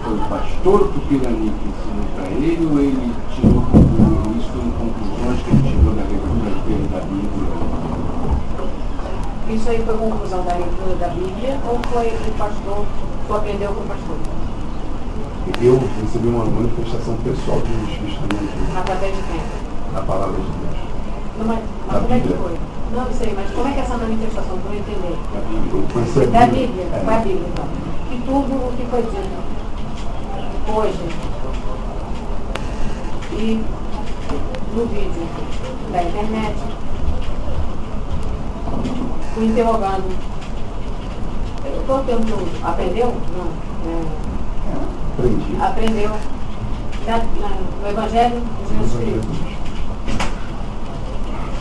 Speaker 3: foi o pastor Tupirani que ensinou para ele, ou ele tirou isso em conclusões que ele tirou da leitura dele da Bíblia?
Speaker 1: Isso aí foi conclusão da leitura da Bíblia ou foi o pastor que aprendeu com o pastor?
Speaker 2: Eu recebi uma manifestação pessoal de Jesus Cristo também.
Speaker 1: Através de quem?
Speaker 2: Da palavra de Deus.
Speaker 1: Não, mas como é que foi? Não sei, mas como é que essa manifestação, para eu entender?
Speaker 2: Da Bíblia. Eu conheci a
Speaker 1: Da
Speaker 2: Bíblia.
Speaker 1: Bíblia, foi a Bíblia então. E tudo o que foi dito hoje e no vídeo da internet, fui interrogando. Eu estou tendo. Aprendeu? Não.
Speaker 2: Aprendi.
Speaker 1: Aprendeu no Evangelho de Jesus Cristo.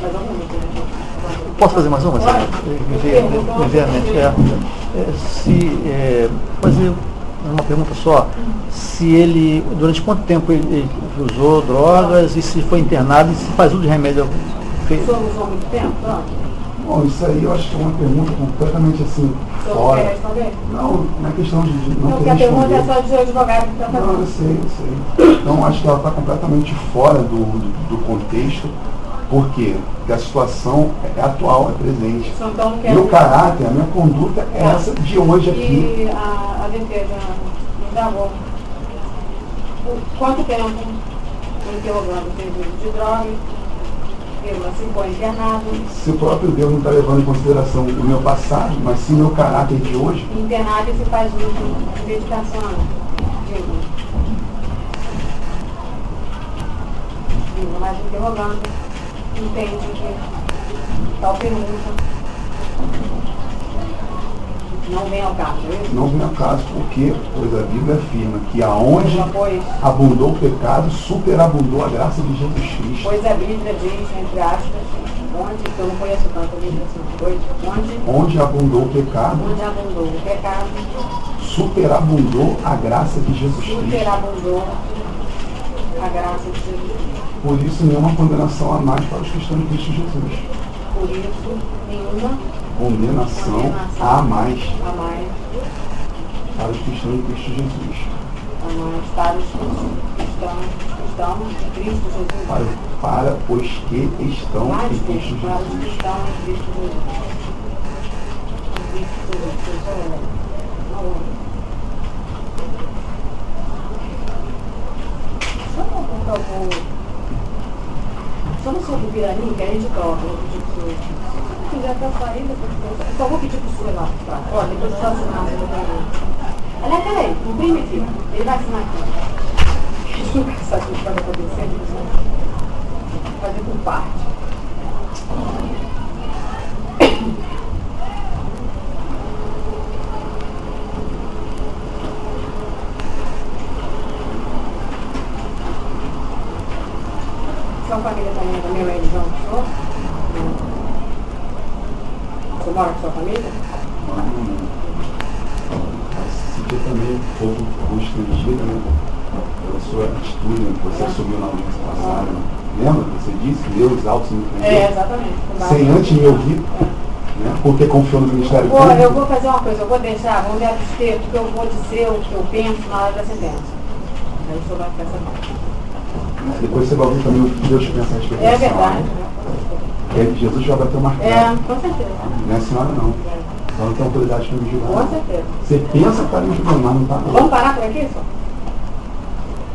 Speaker 1: Mais alguma coisa?
Speaker 4: Posso fazer mais uma?
Speaker 1: Pode.
Speaker 4: Fazer uma pergunta só. Se ele, durante quanto tempo ele usou drogas e se foi internado e se faz uso de remédio?
Speaker 1: O senhor usou muito tempo?
Speaker 2: Bom, isso aí eu acho que é uma pergunta completamente assim,
Speaker 1: O senhor
Speaker 2: fora.
Speaker 1: quer responder?
Speaker 2: Não, não é questão de não
Speaker 1: Não, porque
Speaker 2: ter
Speaker 1: a pergunta é
Speaker 2: responder.
Speaker 1: só de advogado que está
Speaker 2: Não,
Speaker 1: fazendo.
Speaker 2: eu sei. Então acho que ela está completamente fora do contexto. Por quê? Porque a situação é atual, é presente.
Speaker 1: O senhor então não quer.
Speaker 2: Meu caráter, a minha conduta é essa de hoje aqui.
Speaker 1: E a defesa indagou quanto tempo interrogando o uso de drogas, ficou internado.
Speaker 2: Se o próprio Deus não está levando em consideração o meu passado, mas sim o meu caráter de hoje.
Speaker 1: Internado e se faz uso de medicação. Digo, mas interrogando, entende que tal pergunta não vem ao caso, é isso?
Speaker 2: Não vem ao caso, porque pois a Bíblia afirma que aonde
Speaker 1: Pois
Speaker 2: abundou o pecado, superabundou a graça de Jesus Cristo.
Speaker 1: Pois a Bíblia diz, entre aspas, onde, que eu não conheço tanto a Bíblia assim,
Speaker 2: Onde abundou o pecado,
Speaker 1: onde abundou o pecado,
Speaker 2: superabundou a graça de Jesus Cristo.
Speaker 1: superabundou a graça de Jesus.
Speaker 2: Por isso, nenhuma condenação a mais para os cristãos de Cristo Jesus.
Speaker 1: Por isso, nenhuma
Speaker 2: Condenação a mais
Speaker 1: a mais
Speaker 2: para os cristãos de Cristo Jesus.
Speaker 1: para os cristãos de Cristo Jesus.
Speaker 2: Para os que estão
Speaker 1: Mais
Speaker 2: em Cristo
Speaker 1: para os
Speaker 2: Jesus.
Speaker 1: cristãos em Cristo Jesus. Cristo Jesus. Só no seu Tupirani, que a gente troca, eu vou pedir pro senhor. Se quiser até sair, depois eu só vou pedir pro senhor lá. Olha, depois eu só assinar o seu Tupirani. Aliás, peraí, imprime aqui. Ele vai assinar aqui. Isso que sabe o que vai acontecer, fazer por parte. sua família também é da mesma religião que o senhor? Você mora com sua família?
Speaker 2: Esse dia também um pouco constrangida, né? Pela sua atitude, né, que você assumiu na audiência passada. Né? Lembra que você disse? Deus alto se me prendeu?
Speaker 1: Exatamente.
Speaker 2: Sem antes me ouvir, né? Porque confiou no Ministério
Speaker 1: Agora,
Speaker 2: Público.
Speaker 1: eu vou fazer uma coisa, eu vou deixar, vou me abster, porque eu vou dizer o que eu penso na hora da sentença. Aí o senhor vai ficar sabendo.
Speaker 2: Depois você vai ouvir também o que Deus pensa a respeito
Speaker 1: É
Speaker 2: da
Speaker 1: verdade.
Speaker 2: senhora. Que Jesus já vai ter uma marcada.
Speaker 1: Com certeza.
Speaker 2: Não é a senhora não. Então não tem autoridade para me julgar.
Speaker 1: Com certeza.
Speaker 2: Você pensa que está me julgando, mas não está não.
Speaker 1: Vamos parar por aqui, só?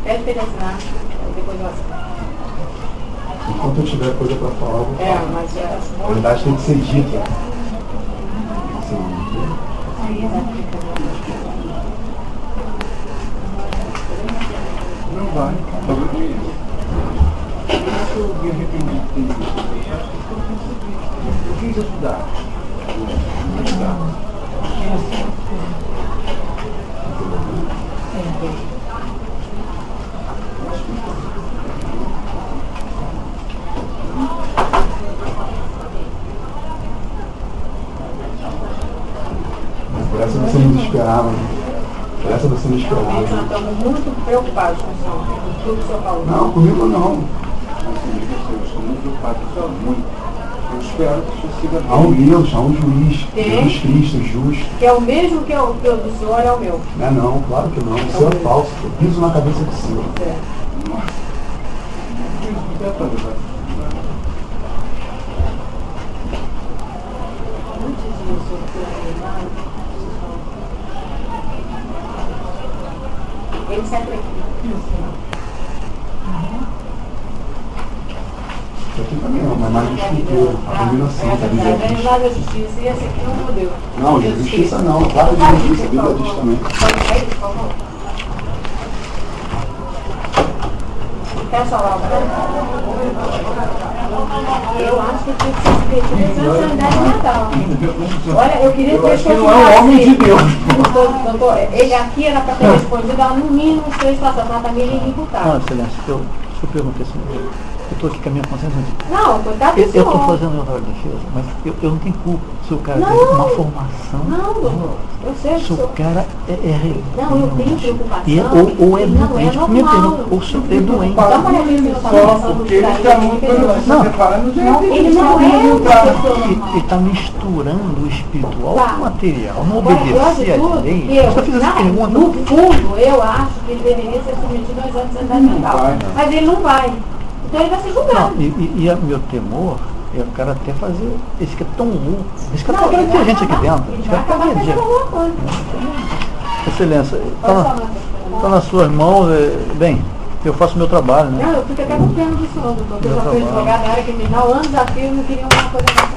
Speaker 1: Pede para ele assinar, aí depois eu assino.
Speaker 2: Enquanto eu tiver coisa para falar, eu vou falar.
Speaker 1: Mas
Speaker 2: A verdade tem que ser dita. Assim,
Speaker 3: Não vai. Isso eu me arrependi de ter visto. Eu quis ajudar.
Speaker 2: por essa você não esperava. Por essa você não esperava.
Speaker 1: Nós estamos muito preocupados com o senhor, com tudo que o senhor falou.
Speaker 2: Não, comigo não.
Speaker 3: Eu estou muito preocupado com isso, muito. Eu espero que isso siga bem.
Speaker 2: Há um Deus, há um juiz,
Speaker 1: Tem.
Speaker 2: Jesus Cristo, justo.
Speaker 1: Que é o mesmo que o do senhor é o meu.
Speaker 2: Não é não, claro que não. Isso é falso. Eu piso na cabeça do senhor.
Speaker 1: Antes disso, ele se acredita.
Speaker 2: Isso aqui também é uma imagem de escultura, abominação, tá
Speaker 1: É
Speaker 2: dizendo?
Speaker 1: verdade, a justiça e esse aqui não mudou.
Speaker 2: Não, justiça não, claro de justiça, a Bíblia diz também.
Speaker 1: Pode sair, por favor? Peça lá, eu acho que tinha que ser submetido à sanidade mental. Olha, eu queria
Speaker 3: Eu acho que não é um homem de Deus.
Speaker 1: Doutor, ele aqui era para ter respondido a no mínimo uns 3 passados, mas também ele
Speaker 4: Não,
Speaker 1: imputável.
Speaker 4: excelência, eu perguntei assim, eu estou aqui com a minha consciência.
Speaker 1: Não, coitado do
Speaker 4: Eu estou
Speaker 1: senhor.
Speaker 4: fazendo meu trabalho de defesa, mas eu não tenho culpa se o cara
Speaker 1: Não.
Speaker 4: tem uma formação.
Speaker 1: Não, doutor, eu sei
Speaker 4: Se
Speaker 1: que
Speaker 4: o
Speaker 1: sou.
Speaker 4: cara é rebelde.
Speaker 1: Não, eu tenho preocupação.
Speaker 4: Ou é
Speaker 1: Não,
Speaker 4: doente.
Speaker 1: é
Speaker 4: Minha
Speaker 1: normal.
Speaker 4: pergunta, ou o senhor é doente.
Speaker 1: Dá uma revista
Speaker 3: Só porque ele está muito se
Speaker 4: Não.
Speaker 3: preparando já.
Speaker 1: Ele não é uma pessoa normal.
Speaker 4: Ele está misturando o espiritual
Speaker 1: Tá.
Speaker 4: com o material. Não
Speaker 1: Agora, pior
Speaker 4: obedecer
Speaker 1: de
Speaker 4: a
Speaker 1: tudo,
Speaker 4: lei.
Speaker 1: eu,
Speaker 4: Você fez essa pergunta.
Speaker 1: no fundo, eu acho que ele deveria ser submetido ao exame de sanidade mental.
Speaker 3: vai.
Speaker 1: Mas ele não vai. Então ele vai ser julgado.
Speaker 4: Não, meu temor é o cara até fazer. Esse que é tão louco. Esse cara
Speaker 1: Não,
Speaker 4: tá
Speaker 1: ele vai
Speaker 4: inteligente aqui
Speaker 1: acabar-
Speaker 4: dentro.
Speaker 1: Ele
Speaker 4: Esse
Speaker 1: vai
Speaker 4: cara tá
Speaker 1: acabar fazendo
Speaker 4: inteligente.
Speaker 1: alguma coisa.
Speaker 4: Excelência,
Speaker 1: Pode falar,
Speaker 4: está nas suas mãos. Bem, eu faço meu trabalho, né?
Speaker 1: Não, eu fico até com pena do senhor, doutor. Eu já fui
Speaker 4: Meu trabalho.
Speaker 1: advogado da área criminal anos a fio e não queria uma coisa dessa.